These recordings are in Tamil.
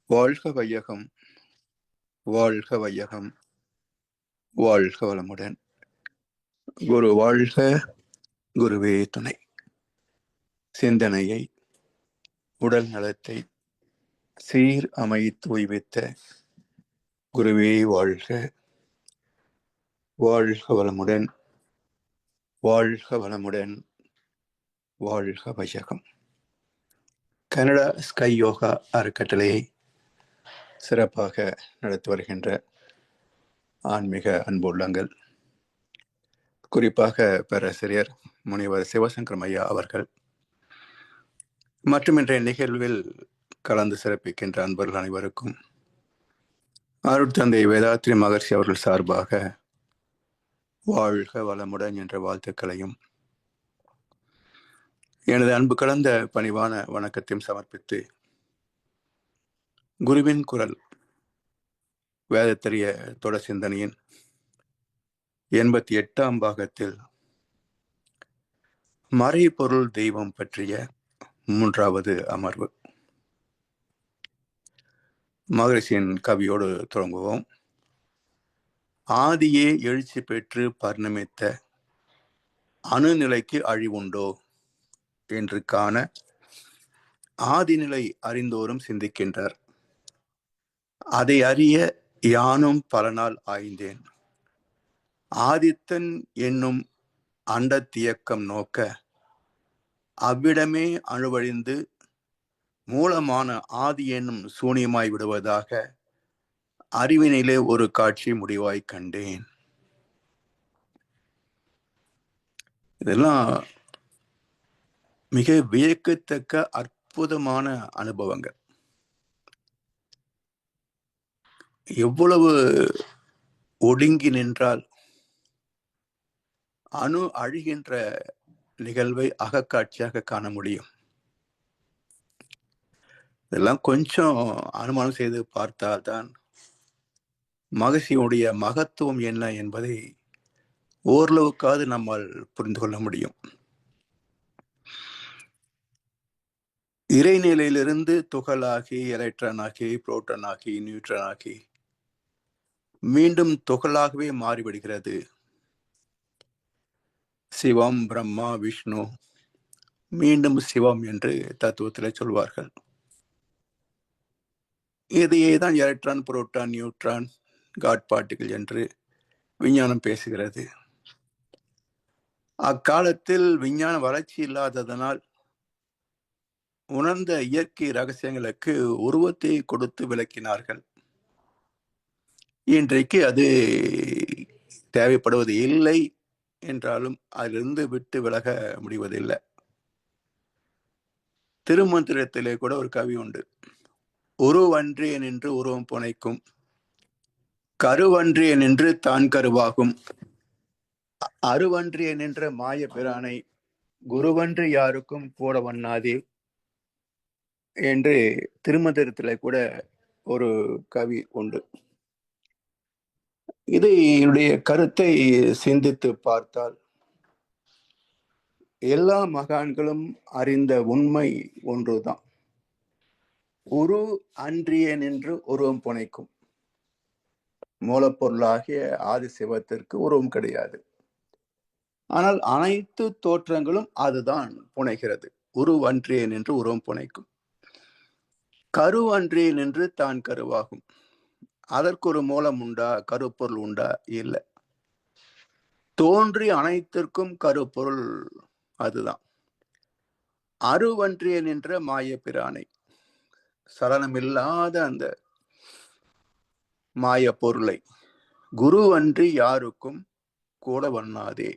வாழ்க வையகம், வாழ்க வையகம், வாழ்க வளமுடன். குரு வாழ்க, குருவே துணை. சிந்தனையை, உடல் நலத்தை சீர் அமைத்து உய்வித்த குருவே வாழ்க, வாழ்க வளமுடன், வாழ்க வளமுடன், வாழ்க வையகம். கனடா ஸ்கை யோகா அறக்கட்டளையை சிறப்பாக நடத்தி வருகின்ற ஆன்மீக அன்புள்ளங்கள், குறிப்பாக பேராசிரியர் முனிவர் சிவசங்கரம் ஐயா அவர்கள் மற்றும் இன்றைய நிகழ்வில் கலந்து சிறப்பிக்கின்ற அன்பர்கள் அனைவருக்கும் அருட்தந்தை வேதாத்ரி மகர்ஷி அவர்கள் சார்பாக வாழ்க வளமுடன் என்ற வாழ்த்துக்களையும் எனது அன்பு கலந்த பணிவான வணக்கத்தையும் சமர்ப்பித்து, குருவின் குரல் வேதத்தரிய தொடர் சிந்தனையின் 88ஆம் பாகத்தில் மறைபொருள் தெய்வம் பற்றிய 3வது அமர்வு மகரிஷியின் கவியோடு தொடங்குவோம். ஆதியே எழுச்சி பெற்று பரிணமித்த அணுநிலைக்கு அழிவுண்டோ என்று காண ஆதிநிலை அறிந்தோறும் சிந்திக்கின்றார். அதை அறிய யானும் பல நாள் ஆய்ந்தேன். ஆதித்தன் என்னும் அண்டத்தியக்கம் நோக்க அவ்விடமே அணுவழிந்து மூலமான ஆதி என்னும் சூனியமாய் விடுவதாக அறிவினிலே ஒரு காட்சி முடிவாய் கண்டேன். இதெல்லாம் மிக வியக்கத்தக்க அற்புதமான அனுபவங்கள். எவ்வளவு ஒடுங்கி நின்றால் அணு அழிகின்ற நிகழ்வை அகக்காட்சியாக காண முடியும். இதெல்லாம் கொஞ்சம் அனுமானம் செய்து பார்த்தால்தான் மகரிஷியுடைய மகத்துவம் என்ன என்பதை ஓரளவுக்காவது நம்மால் புரிந்து கொள்ள முடியும். இறைநிலையிலிருந்து துகளாகி, எலக்ட்ரானாகி, புரோட்டானாகி, நியூட்ரானாகி மீண்டும் துகளாகவே மாறிவிடுகிறது. சிவம், பிரம்மா, விஷ்ணு மீண்டும் சிவம் என்று தத்துவத்தில் சொல்வார்கள். இதையே தான் எலக்ட்ரான், புரோட்டான், நியூட்ரான், காட் பார்ட்டிகள் என்று விஞ்ஞானம் பேசுகிறது. அக்காலத்தில் விஞ்ஞான வளர்ச்சி இல்லாததனால் உணர்ந்த இயற்கை ரகசியங்களுக்கு உருவத்தை கொடுத்து விளக்கினார்கள். இன்றைக்கு அது தேவைப்படுவது இல்லை என்றாலும் அதிலிருந்து விட்டு விலக முடிவதில்லை. திருமந்திரத்திலே கூட ஒரு கவி உண்டு. உருவன்றே நின்று உருவம் புனைக்கும், கருவன்றே நின்று தான் கருவாகும், அருவன்றே நின்ற மாய பிரானை குருவன்று யாருக்கும் போட வண்ணாதே என்று திருமந்திரத்திலே கூட ஒரு கவி உண்டு. இதனுடைய கருத்தை சிந்தித்து பார்த்தால் எல்லா மகான்களும் அறிந்த உண்மை ஒன்றுதான். உரு அன்றிய நின்று உருவம் புனைக்கும். மூலப்பொருளாகிய ஆதி சிவத்திற்கு உருவம் கிடையாது. ஆனால் அனைத்து தோற்றங்களும் அதுதான் புனைகிறது. உருவன்றிய நின்று உருவம் புனைக்கும், கருவன்றிய நின்று தான் கருவாகும். அதற்கு ஒரு மூலம் உண்டா? கருப்பொருள் உண்டா? இல்லை. தோன்றி அனைத்திற்கும் கருப்பொருள் அதுதான். அருவன்றிய நின்ற மாய பிரானை, சலனமில்லாத அந்த மாய பொருளை குருவன்றி யாருக்கும் கூட வண்ணாதே.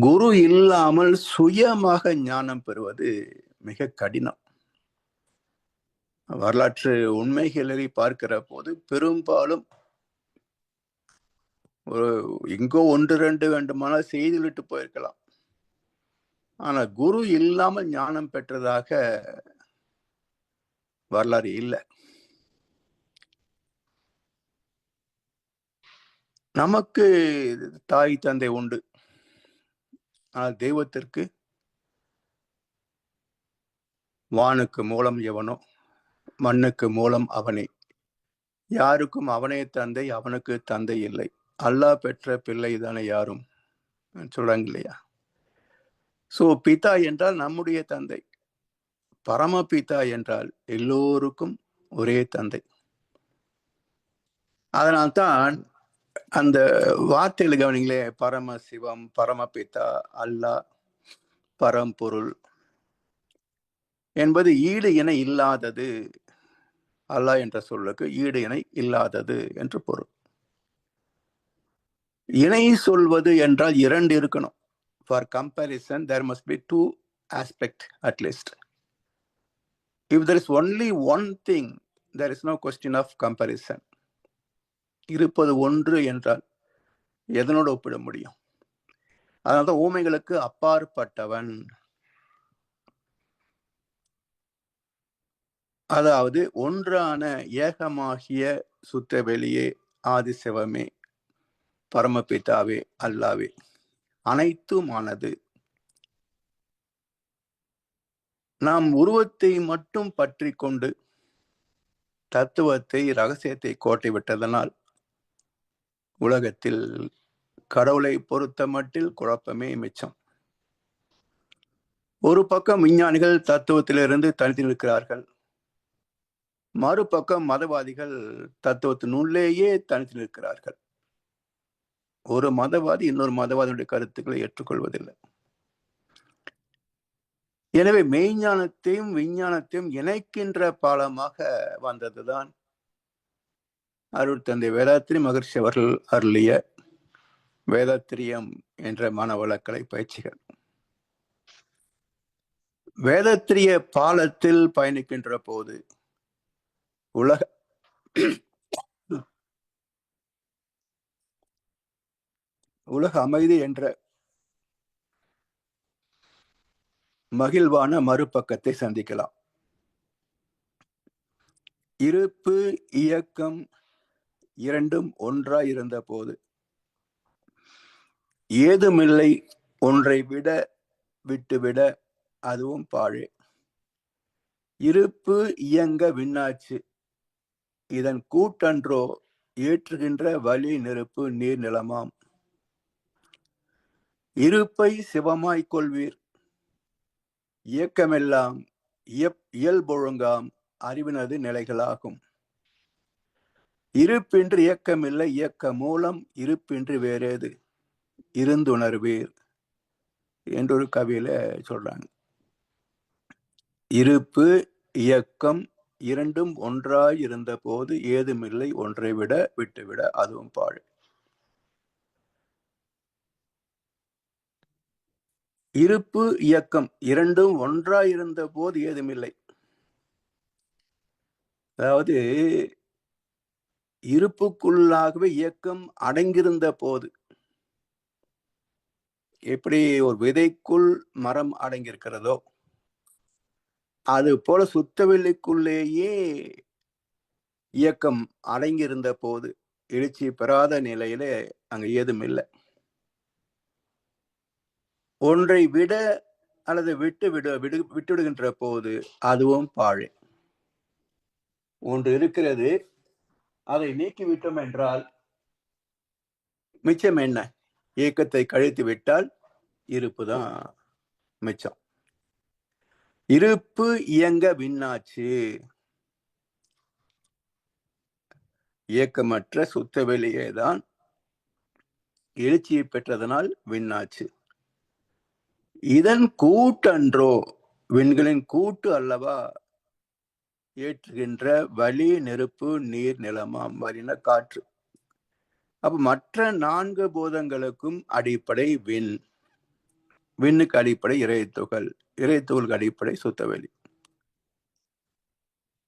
குரு இல்லாமல் சுயமாக ஞானம் பெறுவது மிக கடினம். வரலாற்று உண்மைகளை பார்க்கிற போது பெரும்பாலும் ஒரு எங்கோ 1-2 வேண்டுமானால் செய்துவிட்டு போயிருக்கலாம். ஆனா குரு இல்லாமல் ஞானம் பெற்றதாக வரலாறு இல்லை. நமக்கு தாய் தந்தை உண்டு, ஆனால் தெய்வத்திற்கு வானுக்கு மூலம் எவனோ மண்ணுக்கு மூலம் அவனே, யாருக்கும் அவனே தந்தை, அவனுக்கு தந்தை இல்லை. அல்லாஹ் பெற்ற பிள்ளை தானே யாரும் சொல்றாங்க இல்லையா? சோ பிதா என்றால் நம்முடைய தந்தை, பரமபிதா என்றால் எல்லோருக்கும் ஒரே தந்தை. அதனால்தான் அந்த வார்த்தையில் கவனிங்களே, பரமசிவம், பரமபிதா, அல்லாஹ், பரம்பொருள் என்பது ஈடு இணை இல்லாதது. அல்லாஹ் என்ற சொல்லுக்கு ஈடு இணை இல்லாதது என்று பொருள். இணை சொல்வது என்றால் இரண்டு இருக்கணும். For comparison there must be two aspects at least. If there is only one thing, there is no question of comparison. இருப்பது ஒன்று என்றால் எதனோடு ஒப்பிட முடியும்? அதனால்தான் ஊமைகளுக்கு அப்பாற்பட்டவன், அதாவது ஒன்றான ஏகமாகிய சுத்த வெளியே, ஆதிசிவமே, பரமபிதாவே, அல்லாவே, அனைத்துமானது. நாம் உருவத்தை மட்டும் பற்றி கொண்டு தத்துவத்தை, ரகசியத்தை கோட்டை விட்டதனால் உலகத்தில் கடவுளை பொறுத்த மட்டில் குழப்பமே மிச்சம். ஒரு பக்கம் விஞ்ஞானிகள் தத்துவத்திலிருந்து தனித்து நிற்கிறார்கள், மறுபக்கம் மதவாதிகள் தத்துவத்தினுள்ளேயே தனித்து நிற்கிறார்கள். ஒரு மதவாதி இன்னொரு மதவாதியுடைய கருத்துக்களை ஏற்றுக்கொள்வதில்லை. எனவே மெய்ஞானத்தையும் விஞ்ஞானத்தையும் இணைக்கின்ற பாலமாக வந்ததுதான் அருட்தந்தை வேதாத்திரி மகர்ஷி அவர்கள் அருளிய வேதாத்திரியம் என்ற மனவளக்கலை பயிற்சிகள். வேதாத்திரிய பாலத்தில் பயணிக்கின்ற போது உலக அமைதி என்ற மகிழ்வான மறுபக்கத்தை சந்திக்கலாம். இருப்பு, இயக்கம் இரண்டும் ஒன்றாய் இருந்த போது ஏதுமில்லை ஒன்றை விட விட்டுவிட அதுவும் பாழே. இருப்பு இயங்க விண்ணாச்சு, இதன் கூட்டன்றோ ஏற்றுகின்ற வலி நெருப்பு நீர் நிலமாம். இருப்பை சிவமாய் கொள்வீர், இயக்கமெல்லாம் இயல்பொழுங்காம் அறிவினது நிலைகளாகும். இருப்பின்றி இயக்கமில்லை, இயக்க மூலம் இருப்பின்றி வேறேது இருந்துணர்வீர் என்றொரு கவியில சொல்றாங்க. இருப்பு இயக்கம் இரண்டும் ஒன்றாய் இருந்த போது ஏதுமில்லை ஒன்றை விட விட்டுவிட அதுவும் பாழ். இருப்பு இயக்கம் இரண்டும் ஒன்றாய் இருந்த போது ஏதுமில்லை, அதாவது இருப்புக்குள்ளாகவே இயக்கம் அடங்கியிருந்த போது, எப்படி ஒரு விதைக்குள் மரம் அடங்கியிருக்கிறதோ அது போல சுத்தவெளிக்குள்ளேயே இயக்கம் அடங்கியிருந்த போது எழுச்சி பெறாத நிலையில அங்க ஏதும் இல்லை. ஒன்றை விட அல்லது விட்டுவிடுகின்ற போது அதுவும் பாழே. ஒன்று இருக்கிறது, அதை நீக்கிவிட்டோம் என்றால் மிச்சம் என்ன? இயக்கத்தை கழித்து விட்டால் இருப்பு தான் மிச்சம். இருப்பு இயங்க விண்ணாச்சு, இயக்கமற்ற சுத்த வெளியேதான் எழுச்சியை பெற்றதனால் விண்ணாச்சு. இதன் கூட்டன்றோ, விண்களின் கூட்டு அல்லவா ஏற்றுகின்ற வலி நெருப்பு நீர் நிலமாம். வலின காற்று. அப்ப மற்ற 4 பூதங்களுக்கும் அடிப்படை விண், விண்ணுக்கு அடிப்படை இறைத்துகள், இறைத்துகளுக்கு அடிப்படை சுத்தவெளி.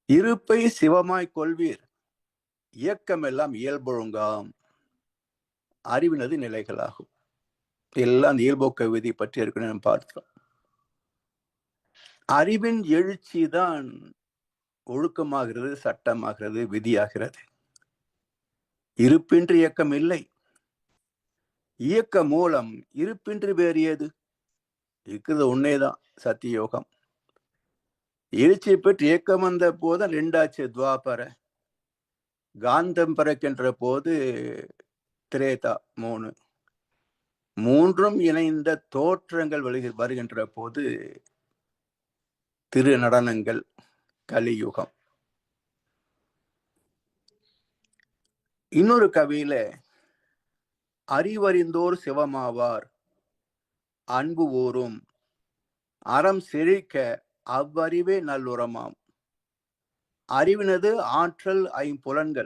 இருப்பை சிவமாய் கொள்வீர், இயக்கமெல்லாம் இயல்பொழுங்காம் அறிவினது நிலைகளாகும். எல்லாம் இயல்போக்க விதி பற்றி ஏற்கனவே பார்த்தோம். அறிவின் எழுச்சி தான் ஒழுக்கமாகிறது, சட்டமாகிறது, விதியாகிறது. இருப்பின்றி இயக்கம் இல்லை, இயக்க மூலம் இருப்பின்றி வேறு ஏது? இருக்கிறது ஒன்னேதான், சத்தியோகம். எழுச்சி பெற்று இயக்கம் வந்த போது 2 துவாபர, காந்தம் பிறக்கின்ற போது திரேதா 3, மூன்றும் இணைந்த தோற்றங்கள் வருகின்ற போது திரு நடனங்கள் கலியுகம். இன்னொரு கவியில அறிவறிந்தோர் சிவமாவார் அன்பு ஊரும் அறம் செழிக்க அவ்வறிவே நல்லுரமாம். அறிவினது ஆற்றல் 5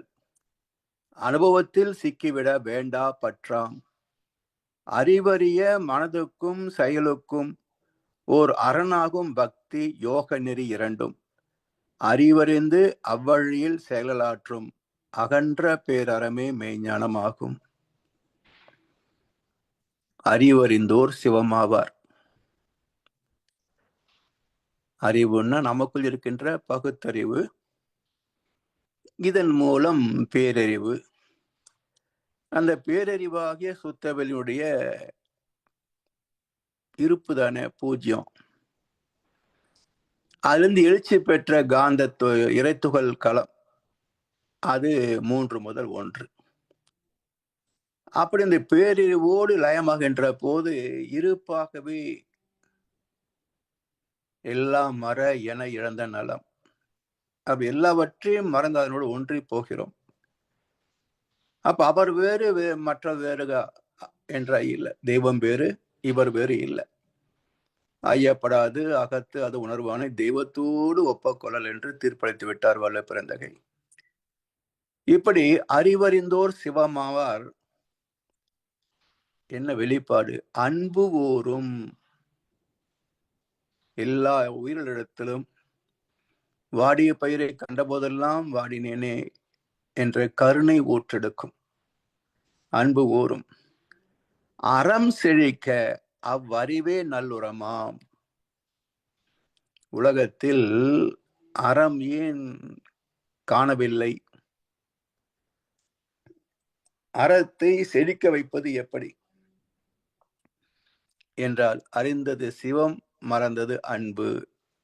அனுபவத்தில் சிக்கிவிட வேண்டா பற்றாம். அறிவறிய மனதுக்கும் செயலுக்கும் ஓர் அரணாகும் பக்தி யோக நெறி 2. அறிவறிந்து அவ்வழியில் செயலாற்றும் அகன்ற பேரறமே மெய்ஞானமாகும். அறிவறிந்தோர் சிவமாவார். அறிவுன்னா நமக்குள் இருக்கின்ற பகுத்தறிவு, இதன் மூலம் பேரறிவு. அந்த பேரறிவாகிய சுத்தவெளியுடைய இருப்பு தானே பூஜ்யம். அதிலிருந்து எழுச்சி பெற்ற காந்த இறைத்துகள் களம், அது 3 முதல் 1. அப்படி இந்த பேரறிவோடு லயமாகின்ற போது இருப்பாகவே எல்லாம் மற என இழந்த நலம். அப்ப எல்லாவற்றையும் மறந்து அதனோடு ஒன்றி போகிறோம். அப்ப அவர் வேறு மற்ற வேறுகா என்ற இல்லை. தெய்வம் வேறு, இவர் வேறு இல்லை. ஐயப்படாது அகத்து அது உணர்வானை தெய்வத்தோடு ஒப்பக்கொள்ளல் என்று தீர்ப்பளித்து விட்டார் வல்ல பிறந்தகை. இப்படி அறிவறிந்தோர் சிவமாவார். என்ன வெளிப்பாடு? அன்பு ஊரும். எல்லா உயிரிடத்திலும் வாடிய பயிரை கண்டபோதெல்லாம் வாடினேனே என்ற கருணை ஊற்றெடுக்கும். அன்பு ஊரும். அறம் செழிக்க அவ்வறிவே நல்லுரமாம். உலகத்தில் அறம் ஏன் காணவில்லை? அறத்தை செழிக்க வைப்பது எப்படி என்றால், அறிந்தது சிவம், மறந்தது அன்பு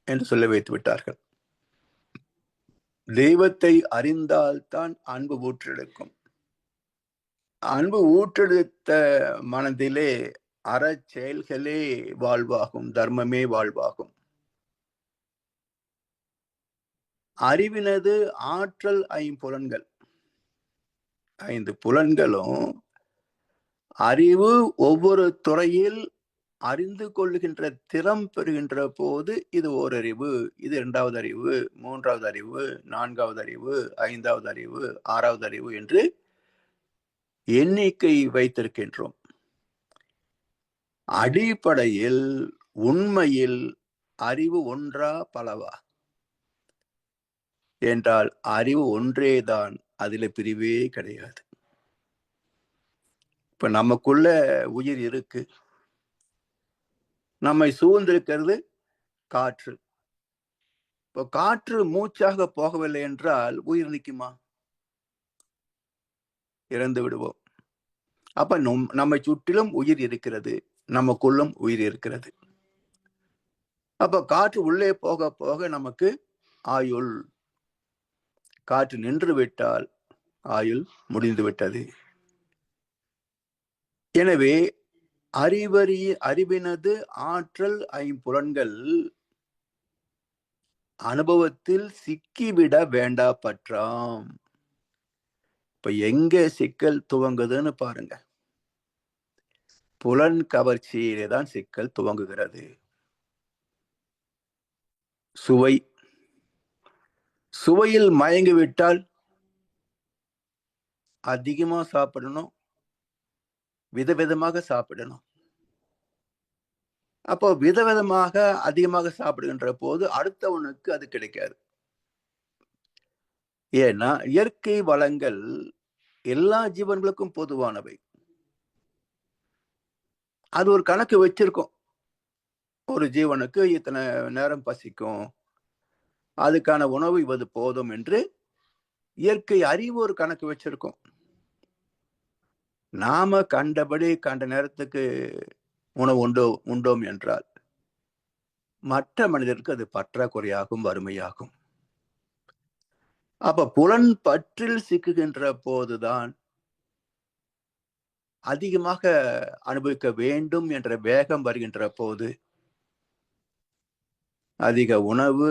என்று சொல்ல வைத்து விட்டார்கள். தெய்வத்தை அறிந்தால்தான் அன்பு ஊற்றெடுக்கும். அன்பு ஊற்றெடுத்த மனதிலே அற செயல்களே வாழ்வாகும், தர்மமே வாழ்வாகும். அறிவினது ஆற்றல் 5 புலன்களும் அறிவு ஒவ்வொரு துறையில் அறிந்து கொள்ளுகின்ற திறம் பெறுகின்ற போது இது ஓரறிவு, இது 2வது அறிவு, 3வது அறிவு, 4வது அறிவு, 5வது அறிவு, 6வது அறிவு என்று எண்ணிக்கை வைத்திருக்கின்றோம். அடிப்படையில் உண்மையில் அறிவு ஒன்றா பலவா என்றால் அறிவு ஒன்றேதான், அதில் பிரிவே கிடையாது. இப்ப நமக்குள்ள உயிர் இருக்கு. நம்மை சூழ்ந்திருக்கிறது காற்று. இப்போ காற்று மூச்சாக போகவில்லை என்றால் உயிர் நிற்குமா? இறந்து விடுவோம். அப்ப நம்மை சுற்றிலும் உயிர் இருக்கிறது, நமக்குள்ளும் உயிர் இருக்கிறது. அப்ப காற்று உள்ளே போக போக நமக்கு ஆயுள். காற்று நின்று விட்டால் ஆயுள் முடிந்து விட்டது. எனவே அறிவினது ஆற்றல் 5 அனுபவத்தில் சிக்கிவிட வேண்டா பற்றாம். இப்ப எங்க சிக்கல் துவங்குதுன்னு பாருங்க. புலன் கவர்ச்சியிலே தான் சிக்கல் துவங்குகிறது. சுவையில் மயங்கிவிட்டால் அதிகமா சாப்பிடணும், விதவிதமாக சாப்பிடணும். அப்போ விதவிதமாக அதிகமாக சாப்பிடுகின்ற போது அடுத்தவனுக்கு அது கிடைக்காது. ஏன்னா இயற்கை வளங்கள் எல்லா ஜீவன்களுக்கும் பொதுவானவை. அது ஒரு கணக்கு வச்சிருக்கோம். ஒரு ஜீவனுக்கு இத்தனை நேரம் பசிக்கும், அதுக்கான உணவு இவது போதும் என்று இயற்கை அறிவு ஒரு கணக்கு வச்சிருக்கோம். நாம கண்டபடி கண்ட நேரத்துக்கு உணவு உண்டோம் என்றால் மற்ற மனிதருக்கு அது பற்றாக்குறையாகும், வறுமையாகும். அப்ப புலன் பற்றில் சிக்குகின்ற போதுதான் அதிகமாக அனுபவிக்க வேண்டும் என்ற வேகம் வருகின்ற போது அதிக உணவு,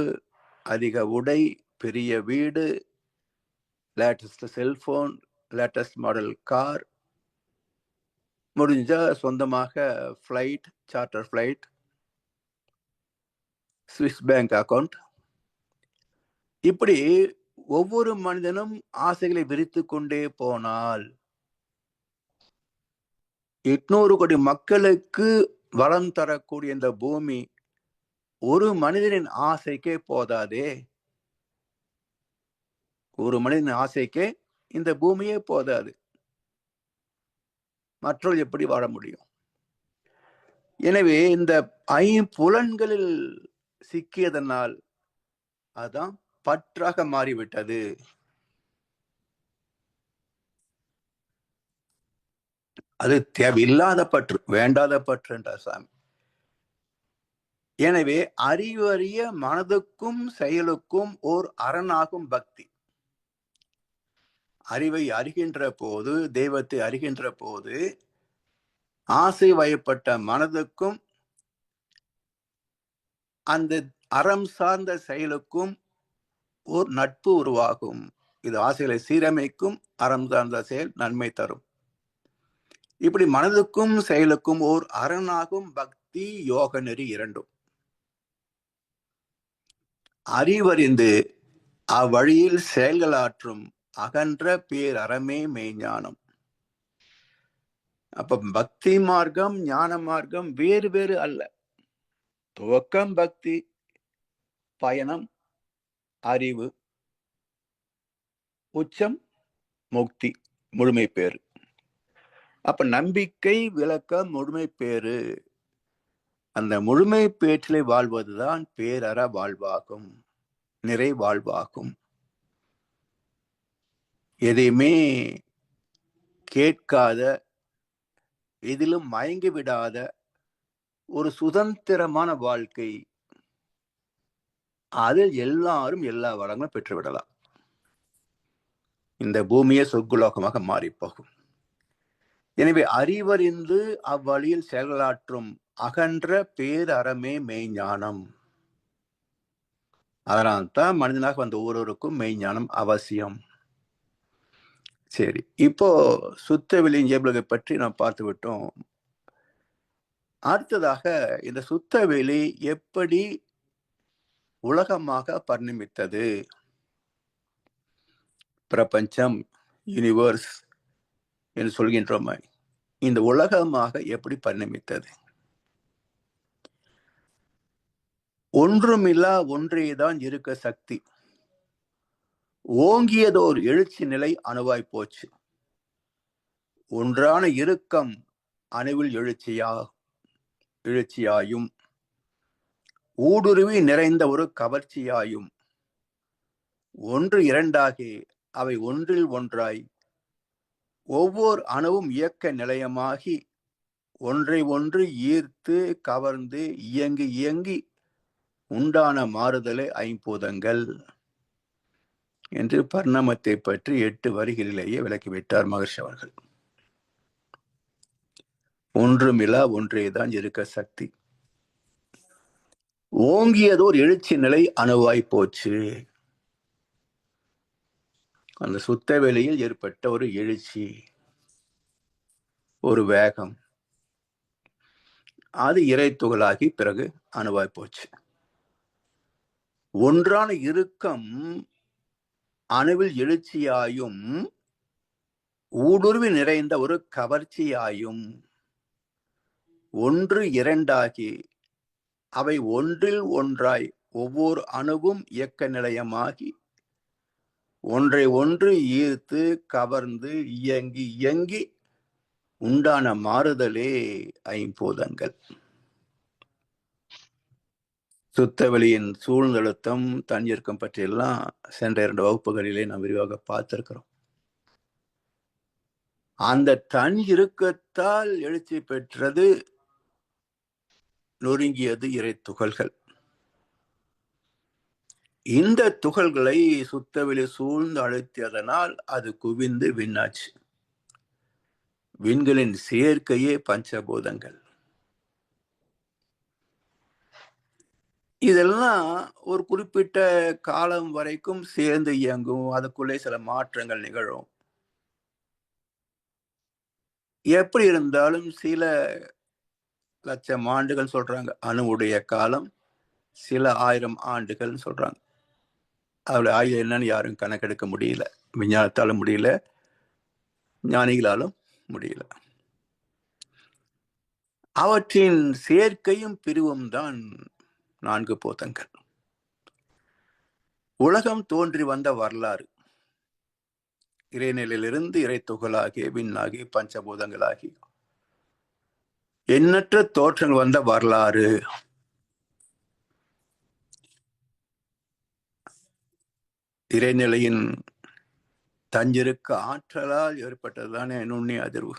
அதிக உடை, பெரிய வீடு, latest cellphone, latest model car, முடிஞ்சா சொந்தமாக flight, charter flight, Swiss bank account, இப்படி ஒவ்வொரு மனிதனும் ஆசைகளை விரித்து கொண்டே போனால் 800 கோடி மக்களுக்கு வளம் தரக்கூடிய இந்த பூமி ஒரு மனிதனின் ஆசைக்கே போதாதே. ஒரு மனிதனின் ஆசைக்கே இந்த பூமியே போதாது. மற்றவர்கள் எப்படி வாழ முடியும்? எனவே இந்த ஐம்புலன்களில் சிக்கியதனால் அதான் பற்றாக மாறிவிட்டது. அது தேவையில்லாத பற்று, வேண்டாத பற்று என்றார் சாமி. எனவே அறிவறிய மனதுக்கும் செயலுக்கும் ஓர் அரணாகும் பக்தி. அறிவை அறிகின்ற போது, தெய்வத்தை அறிகின்ற போது ஆசை வயப்பட்ட மனதுக்கும் அந்த அறம் சார்ந்த செயலுக்கும் ஓர் நட்பு உருவாகும். இது ஆசைகளை சீரமைக்கும், அறம் சார்ந்த செயல் நன்மை தரும். இப்படி மனதுக்கும் செயலுக்கும் ஓர் அரணாகும் பக்தி, யோக நெறி இரண்டும். அறிவறிந்து அவ்வழியில் செயல்களாற்றும் அகன்ற பேர் அறமே மெய்ஞானம். அப்ப பக்தி மார்க்கம், ஞான மார்க்கம் வேறு வேறு அல்ல. துவக்கம் பக்தி, பயணம் அறிவு, உச்சம் முக்தி, முழுமை பேறு. அப்ப நம்பிக்கை, விளக்கம், முழுமை பேறு. அந்த முழுமை பேற்றிலை வாழ்வதுதான் பேரற வாழ்வாகும், நிறை வாழ்வாகும். எதையுமே கேட்காத, எதிலும் மயங்கி விடாத ஒரு சுதந்திரமான வாழ்க்கை. அதில் எல்லாரும் எல்லா வளங்களும் பெற்றுவிடலாம். இந்த பூமியை சொர்க்குலோகமாக மாறிப்போகும். எனவே அறிவறிந்து அவ்வழியில் செயலாற்றும் அகன்ற பேரறமே மெய்ஞானம். அதனால்தான் மனிதனாக வந்த ஒவ்வொருவருக்கும் மெய்ஞானம் அவசியம். சரி, இப்போ சுத்த வெளி ஜெயபலகை பற்றி நாம் பார்த்து விட்டோம். அடுத்ததாக இந்த சுத்த வெளி எப்படி உலகமாக பரிணமித்தது? பிரபஞ்சம், யூனிவர்ஸ் என்று சொல்கின்றோம், இந்த உலகமாக எப்படி பரிணமித்தது? ஒன்றுமில்லா ஒன்றேதான் இருக்க சக்தி. ஓங்கியதோர் எழுச்சி நிலை அணுவாய் போச்சு. ஒன்றான இறுக்கம் அணுவில் எழுச்சியாயும் ஊடுருவி நிறைந்த ஒரு கவர்ச்சியாயும் ஒன்று இரண்டாகி அவை ஒன்றில் ஒன்றாய் ஒவ்வொரு அணுவும் இயக்க நிலையமாகி ஒன்றை ஒன்று ஈர்த்து கவர்ந்து இயங்கி இயங்கி உண்டான மாறுதலை ஐம்பூதங்கள் என்று பரிணாமத்தை பற்றி 8 வரிகளிலேயே விளக்கிவிட்டார் மகர்ஷி அவர்கள். ஒன்றுமில்லா ஒன்றேதான் இருக்க சக்தி. ஓங்கியதோர் எழுச்சி நிலை அணுவாய் போச்சு. அந்த சுத்த வெளியில் ஏற்பட்ட ஒரு எழுச்சி, ஒரு வேகம், அது இறை துகளாகி பிறகு அணுவாய் போச்சு. ஒன்றான இறுக்கம் அணுவில் எழுச்சியாயும் ஊடுருவி நிறைந்த ஒரு கவர்ச்சியாயும் ஒன்று இரண்டாகி அவை ஒன்றில் ஒன்றாய் ஒவ்வொரு அணுவும் இயக்க நிலையமாகி ஒன்றை ஒன்று ஈர்த்து கவர்ந்து இயங்கி இயங்கி உண்டான மாறுதலே ஐம்பூதங்கள். சுத்தவெளியின் சூழ்ந்தழுத்தம், தன்னியக்கம் பற்றியெல்லாம் சென்ற 2 வகுப்புகளிலே நாம் விரிவாக பார்த்திருக்கிறோம். அந்த தன் இறுக்கத்தால் எழுச்சி பெற்றது, நொறுங்கியது இறை துகள்கள். இந்த துகள்களை சுத்தவெளி சூழ்ந்து அழுத்தியதனால் அது குவிந்து விண்ணாச்சு. விண்களின் சேர்க்கையே பஞ்சபூதங்கள். இதெல்லாம் ஒரு குறிப்பிட்ட காலம் வரைக்கும் சேர்ந்து இயங்கும். அதுக்குள்ளே சில மாற்றங்கள் நிகழும். எப்படி இருந்தாலும் சில லட்சம் ஆண்டுகள் சொல்றாங்க. அணுவுடைய காலம் சில 1000 ஆண்டுகள் சொல்றாங்க. அவளை ஆயுள் என்னன்னு யாரும் கணக்கெடுக்க முடியல. விஞ்ஞானத்தாலும் முடியல, ஞானிகளாலும் முடியல. அவற்றின் சேர்க்கையும் பிரிவும் தான் 4 பூதங்கள். உலகம் தோன்றி வந்த வரலாறு, இறைநிலையிலிருந்து இறை துகளாகி விண்ணாகி பஞ்சபூதங்களாகி எண்ணற்ற தோற்றங்கள் வந்த வரலாறு. இறைநிலையின் தஞ்சிருக்க ஆற்றலால் ஏற்பட்டதுதானே நுண்ணிய அதிர்வு.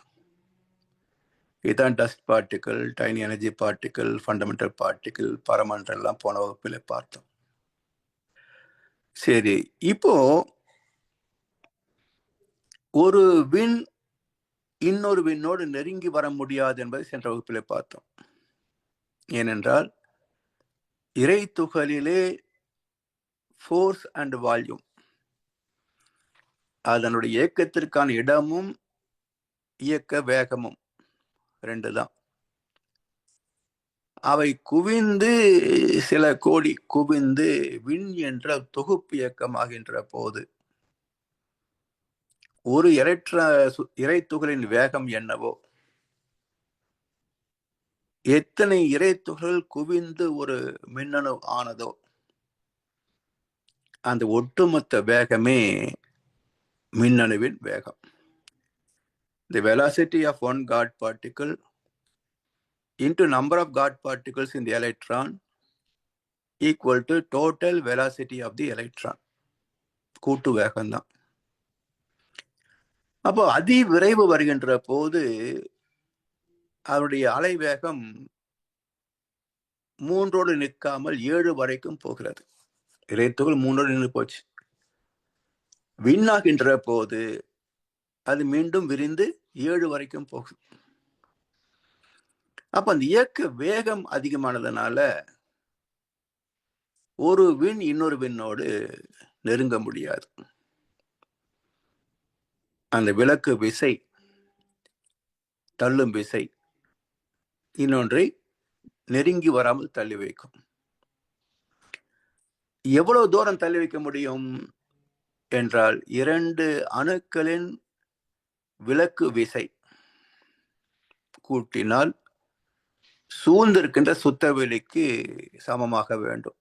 இதுதான் dust particle, tiny energy particle, fundamental particle, பரமண்டல் எல்லாம் போன வகுப்பில் பார்த்தோம். சரி, இப்போ ஒரு விண் இன்னொரு விண்ணோடு நெருங்கி வர முடியாது என்பதை சென்ற வகுப்பில் பார்த்தோம். ஏனென்றால் இறை துகளிலே ஃபோர்ஸ் அண்ட் வால்யூம், அதனுடைய இயக்கத்திற்கான இடமும் இயக்க வேகமும் 2 தான். அவை குவிந்து சில கோடி குவிந்து விண் என்ற தொகுப்பு இயக்கமாகின்ற போது ஒரு இறை துகளின் வேகம் என்னவோ, எத்தனை இறை துகள் குவிந்து ஒரு மின்னணு ஆனதோ, அந்த ஒட்டுமொத்த வேகமே மின்னணுவின் வேகம். The velocity of one God particle into number of God particles in the electron equal to total velocity of the electron. கூட்டு வேகம் தான். அப்போ அதி விரைவு வருகின்ற போது அவருடைய அலை வேகம் 3ஓடு நிற்காமல் 7 வரைக்கும் போகிறது. இறைத்துகள் 3ஓடு நின்று போச்சு. விண்ணாகின்ற போது அது மீண்டும் விரிந்து 7 வரைக்கும் போகுது. அப்ப அந்த இயக்க வேகம் அதிகமானதுனால ஒரு விண் இன்னொரு விண்ணோடு நெருங்க முடியாது. அந்த விலக்கு விசை, தள்ளும் விசை இன்னொன்றை நெருங்கி வராமல் தள்ளி வைக்கும். எவ்வளவு தூரம் தள்ளி வைக்க முடியும் என்றால் 2 அணுக்களின் விலக்கு விசை கூட்டினால் சூழ்ந்திருக்கின்ற சுத்தவெளிக்கு சமமாக வேண்டும்.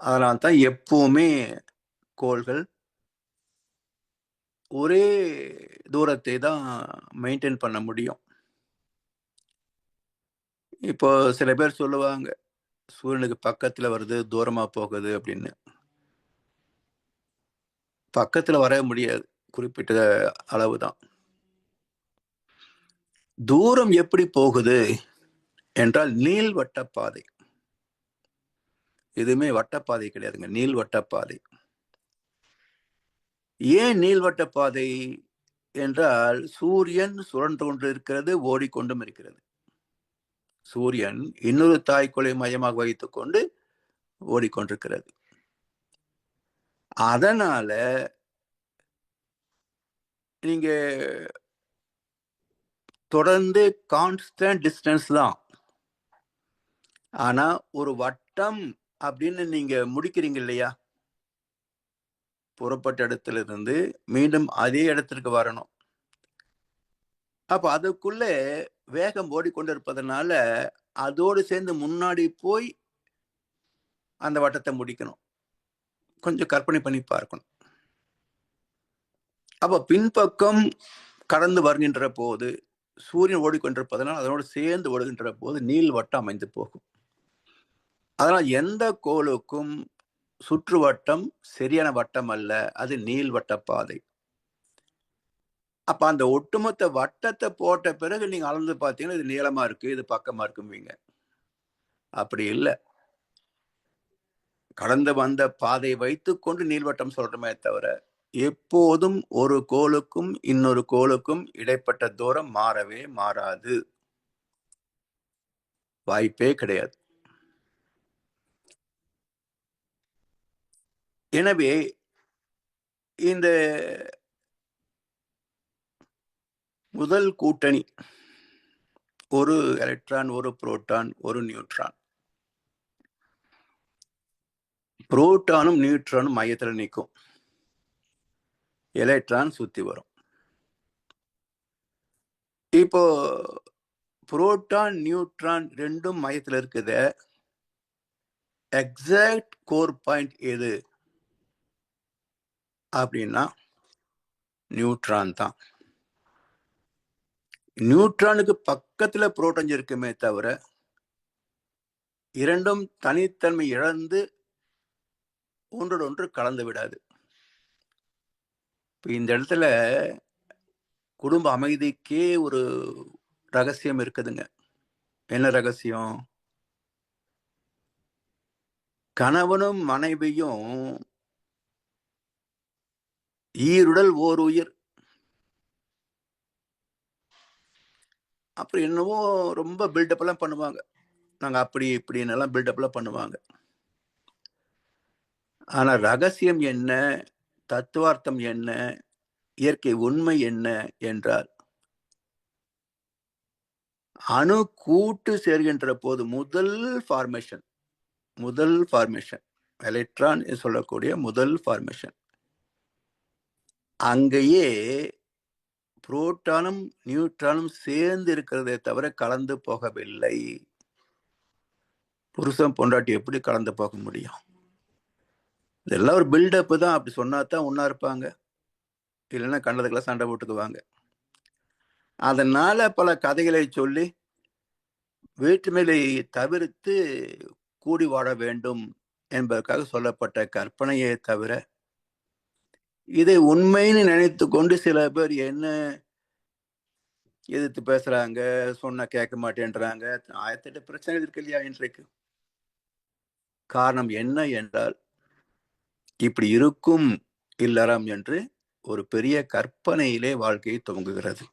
அதனால் தான் எப்பவுமே கோள்கள் ஒரே தூரத்தை தான் மெயின்டைன் பண்ண முடியும். இப்போ சில பேர் சொல்லுவாங்க, சூரியனுக்கு பக்கத்துல வருது, தூரமா போகுது அப்படின்னு. பக்கத்துல வர முடியாது, குறிப்பிட்ட அளவு தான். தூரம் எப்படி போகுது என்றால் நீள்வட்ட பாதை. எதுவுமே வட்டப்பாதை கிடையாதுங்க, நீள்வட்ட பாதை. ஏன் நீள்வட்ட பாதை என்றால் சூரியன் சுழன்று கொண்டு இருக்கிறது, ஓடிக்கொண்டும் இருக்கிறது. சூரியன் இன்னொரு தாய்க்கொலை மையமாக வைத்துக் கொண்டு ஓடிக்கொண்டிருக்கிறது. அதனால நீங்க தொடர்ந்து கான்ஸ்டன்ட் டிஸ்டன்ஸ் தான். ஆனா ஒரு வட்டம் அப்படின்னு நீங்க முடிக்கிறீங்க இல்லையா, புறப்பட்ட இடத்துல இருந்து மீண்டும் அதே இடத்திற்கு வரணும். அப்ப அதுக்குள்ள வேகம் ஓடிக்கொண்டிருப்பதனால அதோடு சேர்ந்து முன்னாடி போய் அந்த வட்டத்தை முடிக்கணும். கொஞ்சம் கற்பனை பண்ணி பார்க்கணும். அப்ப பின்பக்கம் கடந்து வருகின்ற போது சூரியன் ஓடிக்கொண்டிருப்பதனால் அதனோடு சேர்ந்து ஓடுகின்ற போது நீள்வட்டம் அமைந்து போகும். அதனால் எந்த கோளுக்கும் சுற்றுவட்டம் சரியான வட்டம் அல்ல, அது நீள்வட்ட பாதை. அப்ப அந்த ஒட்டுமொத்த வட்டத்தை போட்ட பிறகு நீங்க அளந்து பார்த்தீங்கன்னா இது நீளமா இருக்கு, இது பக்கமா இருக்குவீங்க. அப்படி இல்லை. கடந்து வந்த பாதை வைத்துக்கொண்டு நீள்வட்டம் சொல்றமே தவிர எப்போதும் ஒரு கோளுக்கும் இன்னொரு கோளுக்கும் இடைப்பட்ட தூரம் மாறவே மாறாது. வாய்ப்பே கிடையாது. எனவே இந்த முதல் கூட்டணி ஒரு எலக்ட்ரான், ஒரு புரோட்டான், ஒரு நியூட்ரான். புரோட்டானும் நியூட்ரானும் மையத்தில் நிற்கும், எலக்ட்ரான் சுத்தி வரும். இப்போ புரோட்டான் நியூட்ரான் ரெண்டும் மையத்தில் இருக்குது. எக்ஸாக்ட் கோர் பாயிண்ட் எது அப்படின்னா நியூட்ரான் தான். நியூட்ரானுக்கு பக்கத்துல புரோட்டான் இருக்குமே தவிர இரண்டும் தனித்தன்மை இழந்து ஒன்றோடு ஒன்று கலந்து விடாது. இந்த இடத்துல குடும்ப அமைதிக்கே ஒரு ரகசியம் இருக்குதுங்க. என்ன ரகசியம்? கணவனும் மனைவியும் ஈருடல் ஓர் உயிர். அப்புறம் என்னவோ ரொம்ப பில்டப் எல்லாம் பண்ணுவாங்க. நாங்க அப்படி இப்படின்னு எல்லாம் பில்டப் எல்லாம் பண்ணுவாங்க. ஆனா ரகசியம் என்ன, தத்துவார்த்தம் என்ன, இயற்கை உண்மை என்ன என்றால், அணு கூட்டு சேர்கின்ற போது முதல் ஃபார்மேஷன் எலக்ட்ரான் சொல்லக்கூடிய முதல் ஃபார்மேஷன், அங்கேயே புரோட்டானும் நியூட்ரானும் சேர்ந்து இருக்கிறதே தவிர கலந்து போகவில்லை. புருஷன் பொண்டாட்டி எப்படி கலந்து போக முடியும்? இதெல்லாம் ஒரு பில்டப் தான். அப்படி சொன்னாதான் ஒன்னா இருப்பாங்க, இல்லைன்னா கண்டதுக்கெல்லாம் சண்டை போட்டுக்குவாங்க. அதனால பல கதைகளை சொல்லி வேற்றுமையை தவிர்த்து கூடி வாழ வேண்டும் என்பதற்காக சொல்லப்பட்ட கற்பனையே தவிர, இதை உண்மைன்னு நினைத்து கொண்டு சில பேர் என்ன எதிர்த்து பேசுறாங்க, சொன்னா கேட்க மாட்டேன்றாங்க. 1008 பிரச்சனை இருக்கு இல்லையா இன்றைக்கு? காரணம் என்ன என்றால், இப்படி இருக்கும் இல்லறம் என்று ஒரு பெரிய கற்பனையிலே வாழ்க்கையை துவங்குகிறது.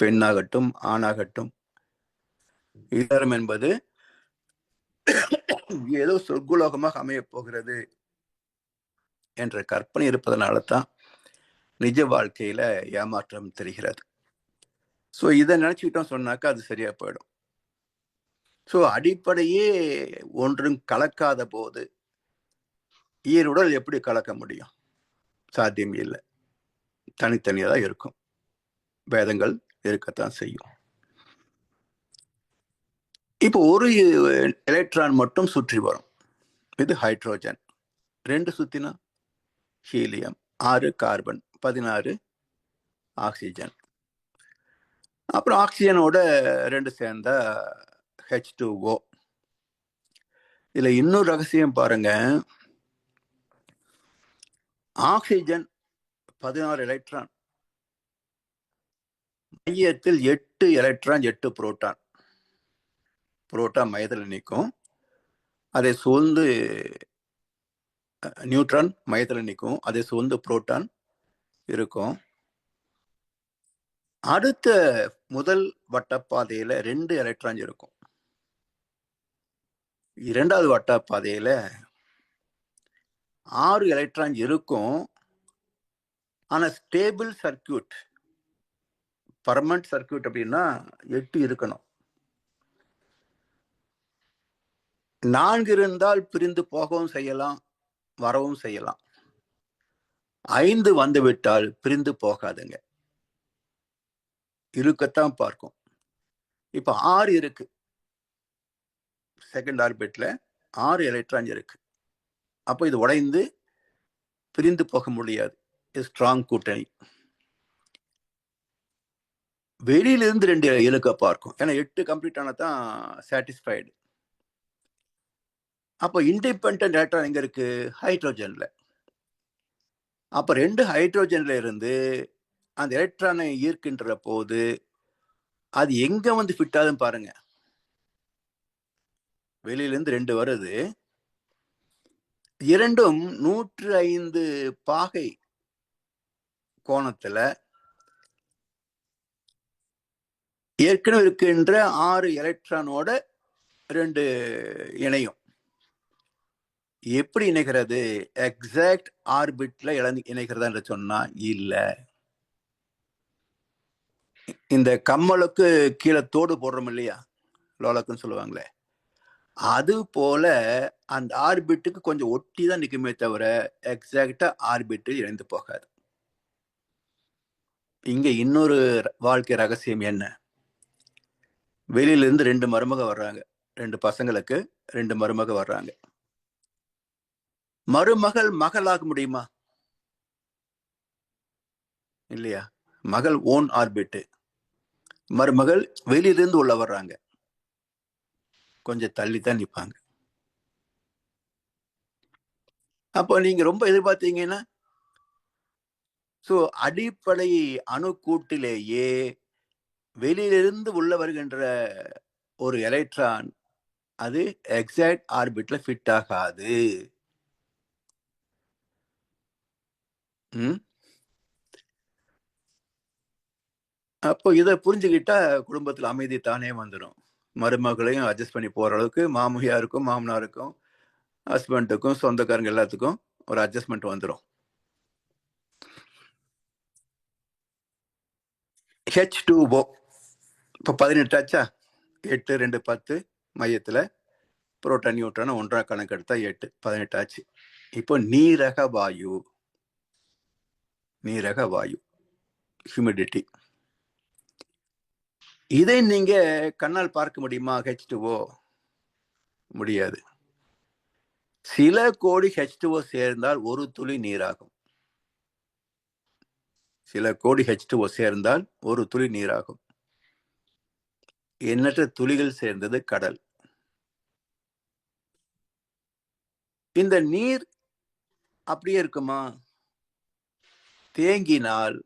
பெண்ணாகட்டும் ஆணாகட்டும், இல்லறம் என்பது ஏதோ சொர்க்குலோகமாக அமையப் போகிறது என்ற கற்பனை இருப்பதனால தான் நிஜ வாழ்க்கையில ஏமாற்றம் தெரிகிறது. ஸோ இதை நினைச்சுக்கிட்டோம் சொன்னாக்கா அது சரியா போயிடும். ஸோ அடிப்படையே ஒன்றும் கலக்காத போது ஈருடல் எப்படி கலக்க முடியும்? சாத்தியம் இல்லை. தனித்தனியாக தான் இருக்கும். பேதங்கள் இருக்கத்தான் செய்யும். இப்போ ஒரு எலக்ட்ரான் மட்டும் சுற்றி வரும். இது ஹைட்ரோஜன். 2 சுத்தினா ஹீலியம், 6 கார்பன், 16 ஆக்சிஜன். அப்புறம் ஆக்சிஜனோட 2 சேர்ந்தா H2O. இதுல இன்னொரு ரகசியம் பாருங்க. ஆக்சிஜன் 16 எலக்ட்ரான், மையத்தில் 8 எலக்ட்ரான் 8 புரோட்டான். புரோட்டான் மையத்தில் நிற்கும், அதை சூழ்ந்து நியூட்ரான் மையத்தில் நிற்கும், அதை சூழ்ந்து புரோட்டான் இருக்கும். அடுத்த முதல் வட்டப்பாதையில 2 எலக்ட்ரான் இருக்கும். இரண்டாவது வட்டப்பாதையில 6 எலக்ட்ரான் இருக்கும். ஆனா ஸ்டேபிள் சர்க்கியூட், பர்மனன்ட் சர்க்கியூட் அப்படின்னா 8 இருக்கணும். 4 இருந்தால் பிரிந்து போகவும் செய்யலாம், வரவும் செய்யலாம். 5 வந்துவிட்டால் பிரிந்து போகாதுங்க, இருக்கத்தான் பார்க்கும். இப்ப 6 இருக்கு, செகண்ட் ஆர்பிட்ல 6 எலக்ட்ரான் இருக்கு. அப்போ இது உடைந்து பிரிந்து போக முடியாது. ஸ்ட்ராங் கூட்டணி. வெளியிலிருந்து 2 இழுக்க பார்க்கும். ஏன்னா 8 கம்ப்ளீட் ஆனதான் சாட்டிஸ்ஃபைடு. அப்போ இண்டிபெண்டன்ட் எலக்ட்ரான் எங்க இருக்கு? ஹைட்ரோஜன்ல. அப்ப 2 ஹைட்ரோஜன்ல இருந்து அந்த எலக்ட்ரானை ஈர்க்கின்ற போது அது எங்க வந்து ஃபிட் ஆகுதுன்னு பாருங்க. வெளியிலிருந்து 2 வருது, இரண்டும் 105 பாகை கோணத்துல ஏற்கனவே இருக்கின்ற 6 எலக்ட்ரானோட 2 இணையும். எப்படி இணைகிறது? எக்ஸாக்ட் ஆர்பிட்ல இணைகிறதா என்று சொன்னா இல்ல. இந்த கம்மலுக்கு கீழே தோடு போடுறோம் இல்லையா, லோலக்குன்னு சொல்லுவாங்களே, அது போல அந்த ஆர்பிட்டுக்கு கொஞ்சம் ஒட்டி தான் நிற்குமே தவிர எக்ஸாக்டா ஆர்பிட்டில் இணைந்து போகாது. இங்க இன்னொரு வாழ்க்கை ரகசியம் என்ன? வெளியில இருந்து 2 மருமக வர்றாங்க. 2 பசங்களுக்கு 2 மருமக வர்றாங்க. மருமகள் மகளாக முடியுமா? இல்லையா? மகள் ஓன் ஆர்பிட், மருமகள் வெளியிலிருந்து உள்ள வர்றாங்க, கொஞ்சம் தள்ளி தான் நிற்பாங்க. அப்போ நீங்க ரொம்ப எதிர்பார்த்தீங்கன்னா, அடிப்படை அணுக்கூட்டிலேயே வெளியிலிருந்து உள்ள வருகின்ற ஒரு எலக்ட்ரான் அது எக்ஸாக்ட் ஆர்பிட்ல ஃபிட் ஆகாது. அப்போ இதை புரிஞ்சுக்கிட்டா குடும்பத்துல அமைதி தானே வந்துடும். மருமகளையும் அட்ஜஸ்ட் பண்ணி போற அளவுக்கு மாமியாருக்கும் மாமனாருக்கும் ஹஸ்பண்டுக்கும் சொந்தக்காரங்க எல்லாத்துக்கும் ஒரு அட்ஜஸ்ட்மெண்ட் வந்துடும். H2O இப்போ 18 ஆச்சா? 8 2 10 மையத்துல புரோட்டான் நியூட்ரான் ஒன்றா கணக்கெடுத்தா 8 18 ஆச்சு. இப்போ நீரக வாயு, நீரக வாயு ஹியூமிடிட்டி, இதை நீங்க கண்ணால் பார்க்க முடியுமா? H2O முடியாது. சில கோடி H2O சேர்ந்தால் ஒரு துளி நீராகும். சில கோடி H2O சேர்ந்தால் ஒரு துளி நீராகும். எண்ணற்ற துளிகள் சேர்ந்தது கடல். இந்த நீர் அப்படியே இருக்குமா? தேங்கினால்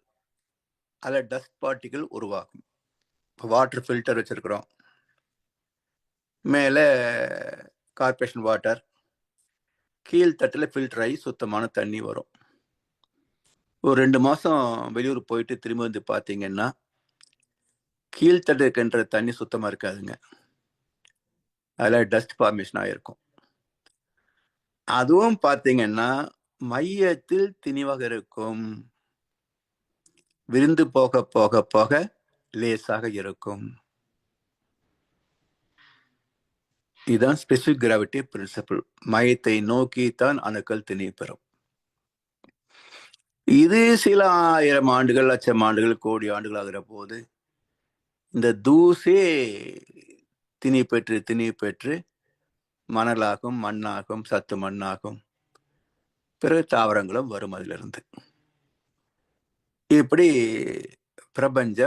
அதுல டஸ்ட் பார்ட்டிகள் உருவாகும். வாட்டர் ஃபில்டர் வச்சிருக்கிறோம், மேல கார்பரேஷன் வாட்டர், கீழ்த்தட்டில் ஃபில்டர் ஆகி சுத்தமான தண்ணி வரும். ஒரு 2 மாசம் வெளியூர் போயிட்டு திரும்ப வந்து பார்த்தீங்கன்னா கீழ்த்தட்டு இருக்கின்ற தண்ணி சுத்தமா இருக்காதுங்க. அதில் டஸ்ட் ஃபார்மேஷன் ஆகிருக்கும். அதுவும் பார்த்தீங்கன்னா மையத்தில் திணிவாக இருக்கும், விரிந்து போக போக போக லேசாக இருக்கும். இதுதான் ஸ்பெசிபிக் கிராவிட்டி பிரின்சிபிள். மையத்தை நோக்கித்தான் அணுக்கள் திணிவு பெறும். இது சில 1000 ஆண்டுகள், லட்சம் ஆண்டுகள், கோடி ஆண்டுகள் ஆகிற போது இந்த தூசே திணிவு பெற்று மணலாகும், மண்ணாகும், சத்து மண்ணாகும், பிறகு தாவரங்களும் வரும் அதிலிருந்து. இப்படி பிரபஞ்ச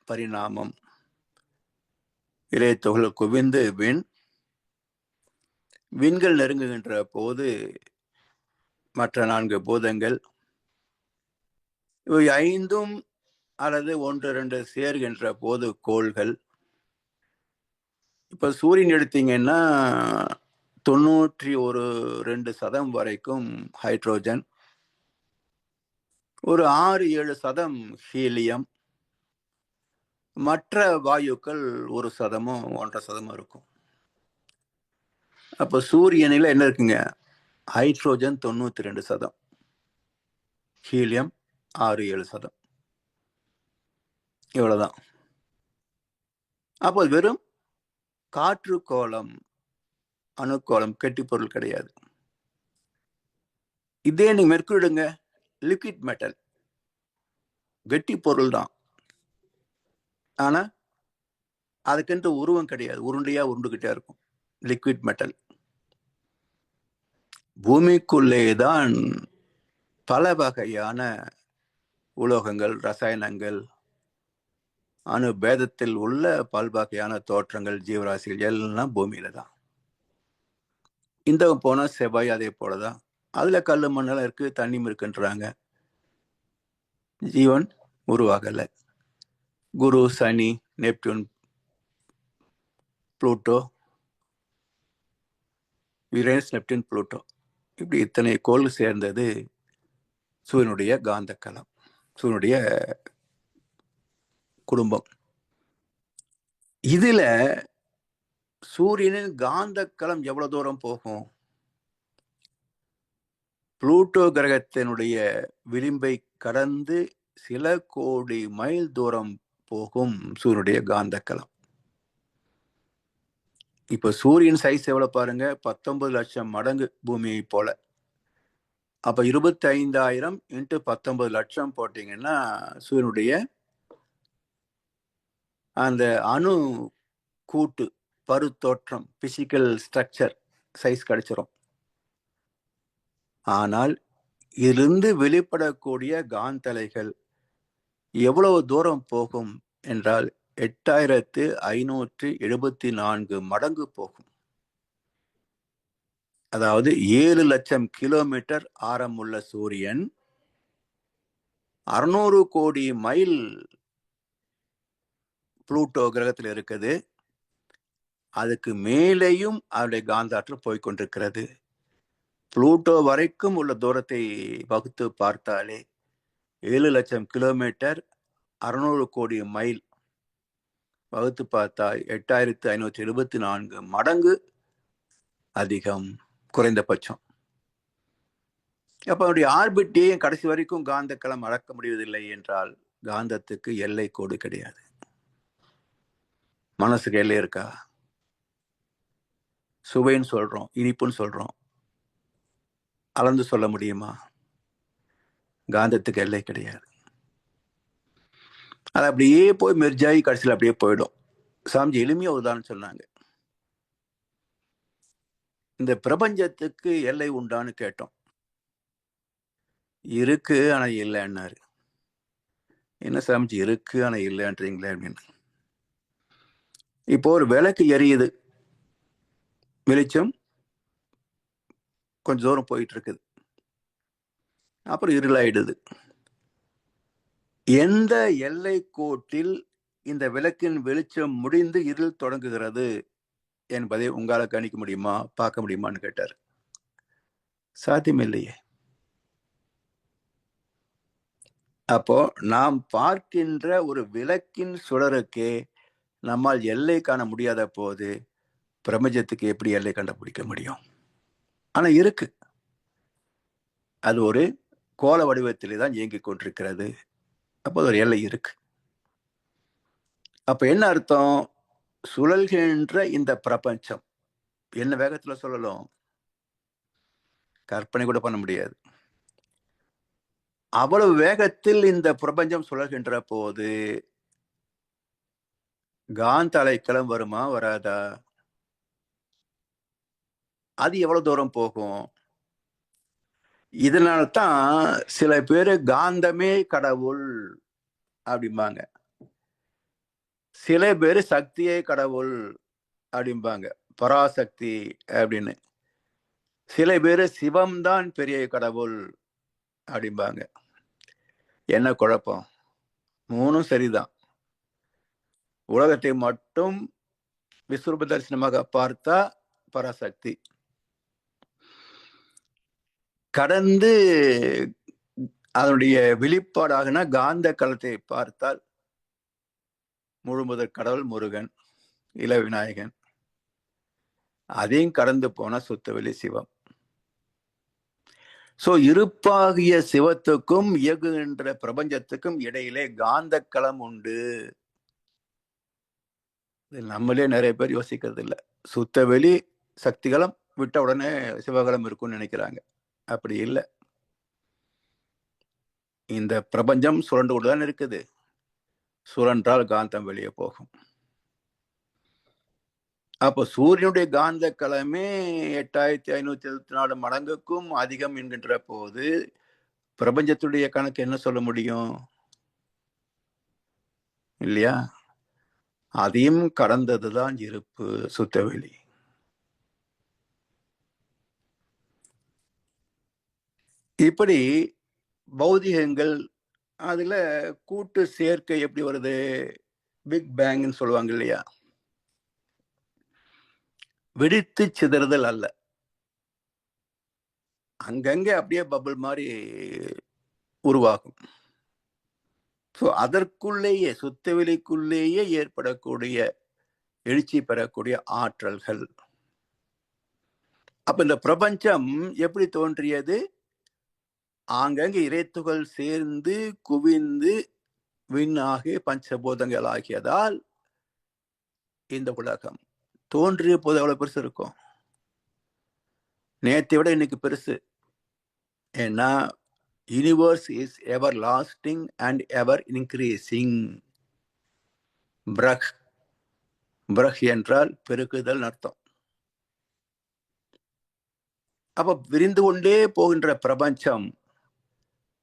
பரிணாமம். இலைத்துகள் குவிந்து விண்கள் நெருங்குகின்ற போது மற்ற 4 பூதங்கள் இவை 5 அல்லது 1 2 சேர்கின்ற போது கோள்கள். இப்ப சூரியன் எடுத்தீங்கன்னா 91-2% வரைக்கும் ஹைட்ரோஜன், ஒரு 6-7% ஹீலியம், மற்ற வாயுக்கள் 1% 1.5% இருக்கும். அப்ப சூரியனில் என்ன இருக்குங்க? ஹைட்ரோஜன் 92%, ஹீலியம் 6-7%, இவ்வளவுதான். அப்போ வெறும் காற்று கோளம், அணுக்கோளம், கெட்டி பொருள் கிடையாது. இதே நீங்க மெர்க்குரிடுங்க, லிக்விட் மெட்டல், கெட்டி பொருள் தான், ஆனா அதுக்கென்று உருவம் கிடையாது, உருண்டையா உருண்டுகிட்டே இருக்கும். Liquid metal. பூமிக்குள்ளேதான் பல வகையான உலோகங்கள், ரசாயனங்கள், அணு பேதத்தில் உள்ள பல்வகையான தோற்றங்கள், ஜீவராசிகள் எல்லாம் பூமியில தான். இந்த போனா செவ்வாய் அதே போலதான். அதுல கல்லு மண்ணெல்லாம் இருக்கு, தண்ணியும் இருக்குன்றாங்க. ஜீவன் உருவாகல. Guru, Sani, Neptune, Pluto, Uranus, Neptune, Pluto இப்படி இத்தனை கோள் சேர்ந்தது சூரியனுடைய காந்த களம், சூரியனுடைய குடும்பம். இதுல சூரியனின் காந்த களம் எவ்வளவு தூரம் போகும்? புளூட்டோ கிரகத்தினுடைய விளிம்பை கடந்து சில கோடி மைல் தூரம் போகும் சூரியனுடைய காந்த களம். இப்ப சூரியன் சைஸ் எவ்வளவு பாருங்க, 19 லட்சம் மடங்கு பூமியை போல. அப்ப 25,000 இன்ட்டு 19 லட்சம் போட்டீங்கன்னா சூரியனுடைய அந்த அணு கூட்டு பருத்தோற்றம், பிசிக்கல் ஸ்ட்ரக்சர் சைஸ் கிடைச்சிரும். ஆனால் இதிலிருந்து வெளிப்படக்கூடிய காந்தலைகள் எவ்வளவு தூரம் போகும் என்றால் 8574 மடங்கு போகும். அதாவது 7 லட்சம் கிலோமீட்டர் ஆரமுள்ள சூரியன் 600 கோடி மைல் புளூட்டோ கிரகத்தில் இருக்குது. அதுக்கு மேலேயும் அவருடைய காந்தாற்றல் போய்கொண்டிருக்கிறது. புளூட்டோ வரைக்கும் உள்ள தூரத்தை வகுத்து பார்த்தாலே 7 லட்சம் கிலோமீட்டர் 600 கோடி மைல் வகுத்து பார்த்தா 8574 மடங்கு அதிகம் குறைந்தபட்சம். அப்ப அவருடைய ஆர்பிட்டையே கடைசி வரைக்கும் காந்த களம் அளக்க முடிவதில்லை என்றால் காந்தத்துக்கு எல்லை கோடு கிடையாது. மனசுக்கு எல்லை இருக்கா? சுவைன்னு சொல்றோம், இனிப்புன்னு சொல்றோம், அளந்து சொல்ல முடியுமா? காந்தத்துக்கு எல்லை கிடையாது. அது அப்படியே போய் மெர்ஜாயி கடைசியில் அப்படியே போயிடும். சாமிஜி எளிமையா உதாரணம் சொன்னாங்க. இந்த பிரபஞ்சத்துக்கு எல்லை உண்டான்னு கேட்டோம். இருக்கு ஆனா இல்லைன்னாரு. என்ன சாமிஜி இருக்கு ஆனா இல்லைன்றீங்களே அப்படின்னு. இப்போ ஒரு விளக்கு எரியுது, வெளிச்சம் கொஞ்சம் தூரம் போயிட்டு இருக்குது, அப்புறம் இருளாயிடுது. எந்த எல்லை கோட்டில் இந்த விளக்கின் வெளிச்சம் முடிந்து இருள் தொடங்குகிறது என்பதை உங்களால கணிக்க முடியுமா, பார்க்க முடியுமான்னு கேட்டார். சாத்தியம் இல்லையே. அப்போ நாம் பார்க்கின்ற ஒரு விளக்கின் சுடருக்கே நம்மால் எல்லை காண முடியாத போது பிரபஞ்சத்துக்கு எப்படி எல்லை கண்டுபிடிக்க முடியும்? ஆனா இருக்கு. அது ஒரு கோள வடிவத்திலே தான் இயங்கிக் கொண்டிருக்கிறது. அப்போ ஒரு எல்லை இருக்கு. அப்ப என்ன அர்த்தம்? சுழல்கின்ற இந்த பிரபஞ்சம் என்ன வேகத்துல சொல்லலாம், கற்பனை கூட பண்ண முடியாது. அவ்வளவு வேகத்தில் இந்த பிரபஞ்சம் சுழல்கின்ற போது காந்த அலைக்களம் வருமா வராதா? அது எவ்வளவு தூரம் போகும்? இதனால்தான் சில பேரு காந்தமே கடவுள் அப்படிம்பாங்க, சில பேரு சக்தியே கடவுள் அப்படிம்பாங்க, பராசக்தி அப்படின்னு. சில பேரு சிவம்தான் பெரிய கடவுள் அப்படிம்பாங்க. என்ன குழப்பம்? மூணும் சரிதான். உலகத்தை மட்டும் விஸ்வரூப தரிசனமாக பார்த்தா பராசக்தி, கடந்து அதனுடைய வெளிப்பாடாகனா காந்த களத்தை பார்த்தால் முழுமுதற் கடவுள் முருகன், இள விநாயகன், அதையும் கடந்து போன சுத்தவெளி சிவம். சோ இருப்பாகிய சிவத்துக்கும் இயங்குகின்ற பிரபஞ்சத்துக்கும் இடையிலே காந்த களம் உண்டு. நம்மளே நிறைய பேர் யோசிக்கிறது இல்லை. சுத்தவெளி சக்திகளம் விட்ட உடனே சிவகலம் இருக்கும்னு நினைக்கிறாங்க. அப்படி இல்லை. இந்த பிரபஞ்சம் சுழண்டு கொண்டுதான் இருக்குது. சுழன்றால் காந்தம் வெளியே போகும். அப்போ சூரியனுடைய காந்த களமே 8574 மடங்குக்கும் அதிகம் என்கின்ற போது பிரபஞ்சத்துடைய கணக்கு என்ன சொல்ல முடியும் இல்லையா? அதையும் கடந்ததுதான் இருப்பு சுத்தவெளி. இப்படி பௌதிகங்கள் அதுல கூட்டு சேர்க்கை எப்படி வருது? பிக் பேங்னு சொல்லுவாங்க இல்லையா? வெடித்து சிதறுதல் அல்ல. அங்கங்கே அப்படியே பபிள் மாதிரி உருவாகும். ஸோ அதற்குள்ளேயே சுத்தவெளிக்குள்ளேயே ஏற்படக்கூடிய எழுச்சி பெறக்கூடிய ஆற்றல்கள். அப்ப இந்த பிரபஞ்சம் எப்படி தோன்றியது? ஆங்கங்கே இறைத்துகள் சேர்ந்து குவிந்து விண்ணாகி பஞ்சபூதங்கள் ஆகியதால் இந்த உலகம் தோன்றிய போது எவ்வளவு பெருசு இருக்கும்? நேற்றை விட இன்னைக்கு பெருசு. ஏன்னா universe is everlasting and ever increasing. பிரக் பிரக் என்றால் பெருக்குதல் அர்த்தம். அப்ப விரிந்து கொண்டே போகின்ற பிரபஞ்சம்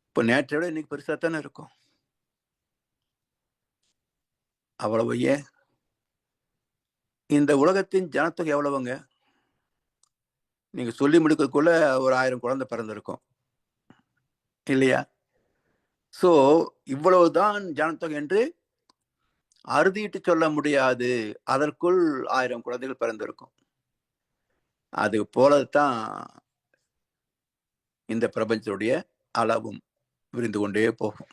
இப்ப நேற்றை விட இன்னைக்கு பெருசா தானே இருக்கும். அவ்வளவு ஏன்? இந்த உலகத்தின் ஜனத்தொகை எவ்வளவுங்க? நீங்க சொல்லி முடிக்கிறதுக்குள்ள ஒரு 1000 குழந்தை பிறந்திருக்கும் இல்லையா? சோ இவ்வளவுதான் ஜனத்தொகை என்று அறுதிட்டு சொல்ல முடியாது. அதற்குள் 1000 குழந்தைகள் பிறந்திருக்கும். அது போலத்தான் இந்த பிரபஞ்சத்துடைய அளவும் விரிந்து கொண்டே போகும்.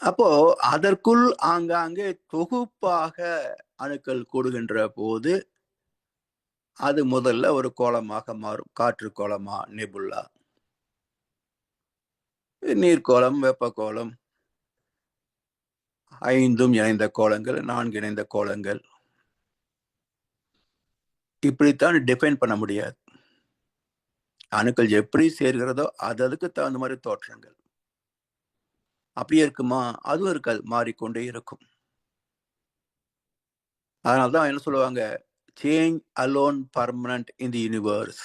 அப்போ அதற்குள் ஆங்காங்கே தொகுப்பாக அணுக்கள் கூடுகின்ற போது அது முதல்ல ஒரு கோளமாக மாறும். காற்று கோளமா, நெபுல்லா, நீர்க்கோளம், வெப்பக்கோளம், 5 இணைந்த கோளங்கள், 4 இணைந்த கோளங்கள். இப்படித்தான் டிஃபைன் பண்ண முடியாது. அணுக்கள் எப்படி சேர்கிறதோ அதுக்கு தகுந்த மாதிரி தோற்றங்கள். அப்படியே இருக்குமா? அதுவும் இருக்காது, மாறிக்கொண்டே இருக்கும். அதனால்தான் என்ன சொல்லுவாங்க, change alone permanent in the universe.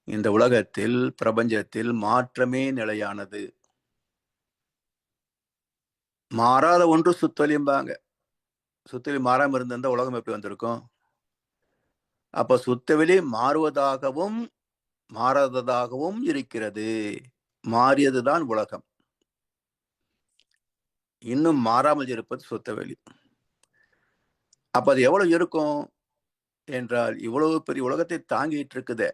இந்த உலகத்தில் பிரபஞ்சத்தில் மாற்றமே நிலையானது. மாறாத ஒன்று சுத்தொலிம்பாங்க. சுத்தொலி மாறாம இருந்திருந்தா உலகம் எப்படி வந்திருக்கும்? அப்ப சுத்தவெளி மாறுவதாகவும் மாறாததாகவும் இருக்கிறது. மாறியதுதான் உலகம். இன்னும் மாறாமல் இருப்பது சுத்தவெளி. அப்ப அது எவ்வளவு இருக்கும் என்றால், இவ்வளவு பெரிய உலகத்தை தாங்கிட்டு இருக்குதே,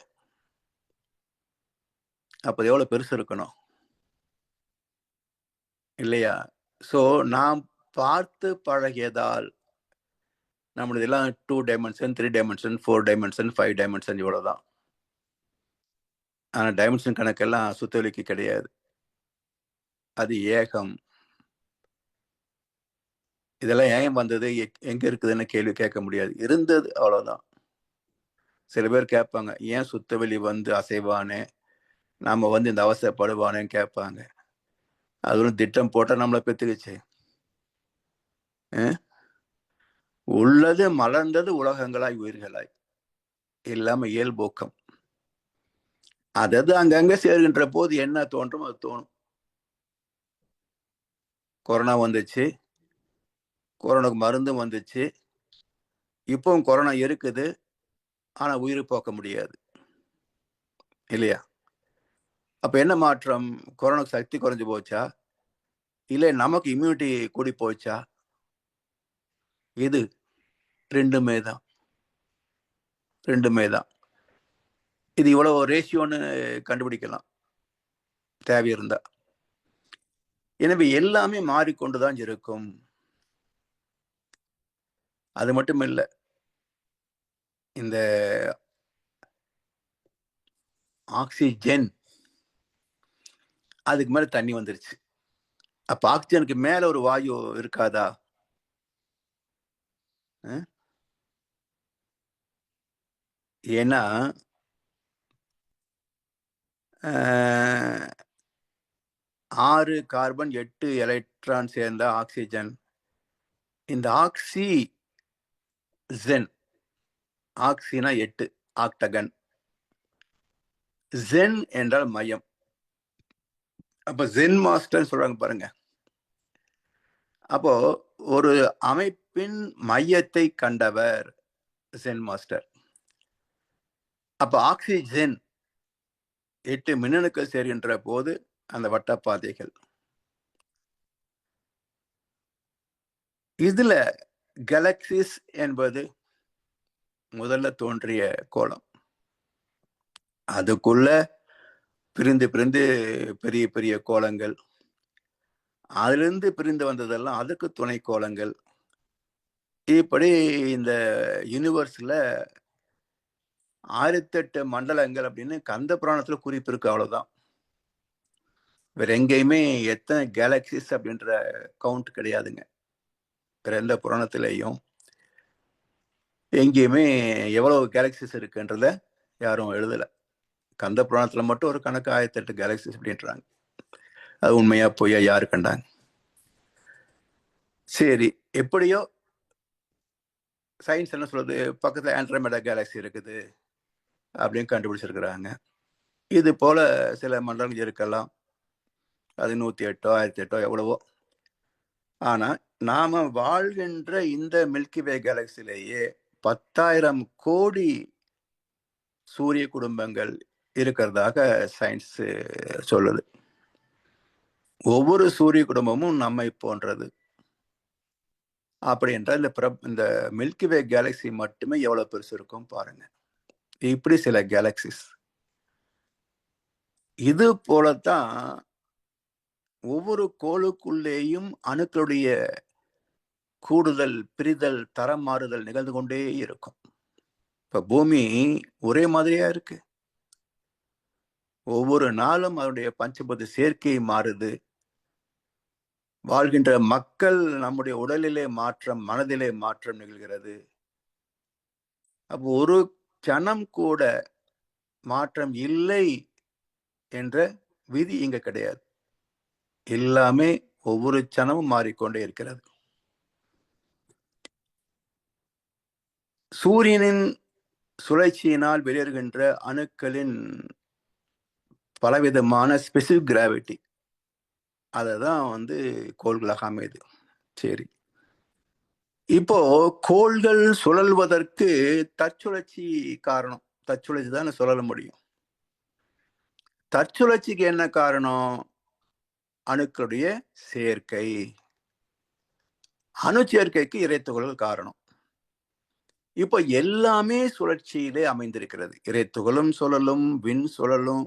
அப்ப அது எவ்வளவு பெருசு இருக்கணும் இல்லையா? சோ நாம் பார்த்து பழகியதால் நம்மளது எல்லாம் 2 டைமென்ஷன், 3 டைமென்ஷன், 4 டைமென்ஷன், 5 டைமென்ஷன் இவ்வளவுதான். ஆனா டைமென்ஷன் கணக்கெல்லாம் சுத்தவெளிக்கு கிடையாது. அது ஏகம். இதெல்லாம் ஏன் வந்தது, எங்க இருக்குதுன்னு கேள்வி கேட்க முடியாது. இருந்தது, அவ்வளவுதான். சில பேர் கேட்பாங்க, ஏன் சுத்தவெளி அசைவானே, நாம இந்த அவசரப்படுவானேன்னு கேட்பாங்க. அது ஒரு திட்டம் போட்டா நம்மளை பெற்றுக்குச்சு. உள்ளது மலர்ந்தது உலகங்களாய் உயிர்களாய், இல்லாம இயல்போக்கம். அதாவது அங்கங்க சேர்கின்ற போது என்ன தோன்றும் அது தோணும். கொரோனா வந்துச்சு, கொரோனாக்கு மருந்தும் வந்துச்சு. இப்பவும் கொரோனா இருக்குது, ஆனா உயிர் போக்க முடியாது இல்லையா? அப்ப என்ன மாற்றம்? கொரோனாக்கு சக்தி குறைஞ்சு போச்சா, இல்லை நமக்கு இம்யூனிட்டி கூடி போச்சா? இது ரெண்டுமே தான். இது இவ்வளவு ரேஷியோன்னு கண்டுபிடிக்கலாம் தேவை இருந்தா. எனவே எல்லாமே மாறிக்கொண்டுதான் இருக்கும். அது மட்டும் இல்லை, இந்த ஆக்சிஜன் அதுக்கு மேல தண்ணி வந்துருச்சு. அப்ப ஆக்சிஜனுக்கு மேல ஒரு வாயு இருக்காதா? ஏன்னா 6 கார்பன் 8 எலக்ட்ரான் சேர்ந்த ஆக்சிஜன். இந்த ஆக்சிஜன், ஆக்சினா 8, ஆக்டகன். ஜென் என்றால் மையம். அப்ப ஜென் மாஸ்டர் சொல்றாங்க பாருங்க. அப்போ ஒரு அமைப்பின் மையத்தை கண்டவர் ஜென் மாஸ்டர். அப்ப ஆக்சிஜன் 8 மின்னணுக்கள் சேர்கின்ற போது அந்த வட்டப்பாதைகள். இதுல கேலக்சிஸ் என்பது முதல்ல தோன்றிய கோளம். அதுக்குள்ள பிரிந்து பிரிந்து பெரிய பெரிய கோளங்கள், அதிலிருந்து பிரிந்து வந்ததெல்லாம் அதுக்கு துணை கோளங்கள். இப்படி இந்த யூனிவர்ஸ்ல 1008 மண்டலங்கள் அப்படின்னு கந்த புராணத்துல குறிப்பு இருக்கு, அவ்வளவுதான். வேற எங்கேயுமே எத்தனை கேலக்சிஸ் அப்படின்ற கவுண்ட் கிடையாதுங்க. வேற எந்த புராணத்திலையும் எங்கேயுமே எவ்வளவு கேலக்சிஸ் இருக்குன்றத யாரும் எழுதல. கந்த புராணத்துல மட்டும் ஒரு கணக்கு 1008 கேலக்சிஸ் அப்படின்றாங்க. அது உண்மையா பொய்யா யாரு கண்டாங்க? சரி, எப்படியோ சயின்ஸ் என்ன சொல்றது, பக்கத்துல ஆண்ட்ரோமேடா கேலக்சி இருக்குது அப்படின்னு கண்டுபிடிச்சிருக்கிறாங்க. இது போல சில மண்டலங்கள் இருக்கலாம். அது 108 1008 எவ்வளவோ. ஆனா நாம வாழ்கின்ற இந்த மில்கிவே கேலக்சிலேயே 10,000 கோடி சூரிய குடும்பங்கள் இருக்கிறதாக சயின்ஸ் சொல்லுது. ஒவ்வொரு சூரிய குடும்பமும் நம்மை போன்றது. அப்படி என்றால் இந்த மில்கிவே கேலக்சி மட்டுமே எவ்வளவு பெருசு இருக்கும் பாருங்க. இப்படி சில கேலக்சிஸ். இது போலத்தான் ஒவ்வொரு கோளுக்குள்ளேயும் அணுக்களுடைய கூடுதல், பிரிதல், தரம் மாறுதல் நிகழ்ந்து கொண்டே இருக்கும். இப்ப பூமி ஒரே மாதிரியா இருக்கு. ஒவ்வொரு நாளும் அதனுடைய பஞ்சபூத சேர்க்கை மாறுது. வாழ்கின்ற மக்கள், நம்முடைய உடலிலே மாற்றம், மனதிலே மாற்றம் நிகழ்கிறது. அப்போ ஒரு கணம் கூட மாற்றம் இல்லை என்ற விதி இங்க கிடையாது. எல்லாமே ஒவ்வொரு கணமும் மாறிக்கொண்டே இருக்கிறது. சூரியனின் சுழற்சியினால் வெளியேறுகின்ற அணுக்களின் பலவிதமான ஸ்பெசிபிக் கிராவிட்டி, அததான் கோள்களாக அமையுது. சரி, இப்போ கோள்கள் சுழல்வதற்கு தற்சுழற்சி காரணம். தற்சுழற்சி தான் சுழல முடியும். தற்சுழற்சிக்கு என்ன காரணம்? அணுக்களுடைய சேர்க்கை. அணு சேர்க்கைக்கு இறைத்துகள்கள் காரணம். இப்போ எல்லாமே சுழற்சியிலே அமைந்திருக்கிறது. இறைத்துகளும் சுழலும், விண் சுழலும்.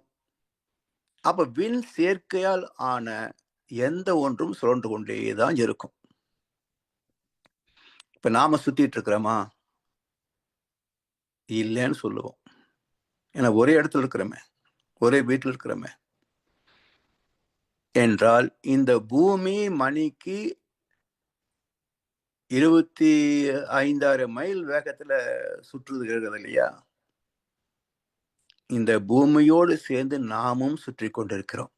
அப்ப விண் சேர்க்கையால் ஆன எந்த ஒன்றும் சுழன்று கொண்டேதான் இருக்கும். இப்ப நாம சுத்திட்டு இருக்கிறோமா? இல்லைன்னு சொல்லுவோம். ஏன்னா ஒரே இடத்துல இருக்கிறோமே, ஒரே வீட்டில் இருக்கிறோமே. என்றால் இந்த பூமி மணிக்கு 25,000 மைல் வேகத்துல சுற்றுகிறது இல்லையா? இந்த பூமியோடு சேர்ந்து நாமும் சுற்றி கொண்டிருக்கிறோம்.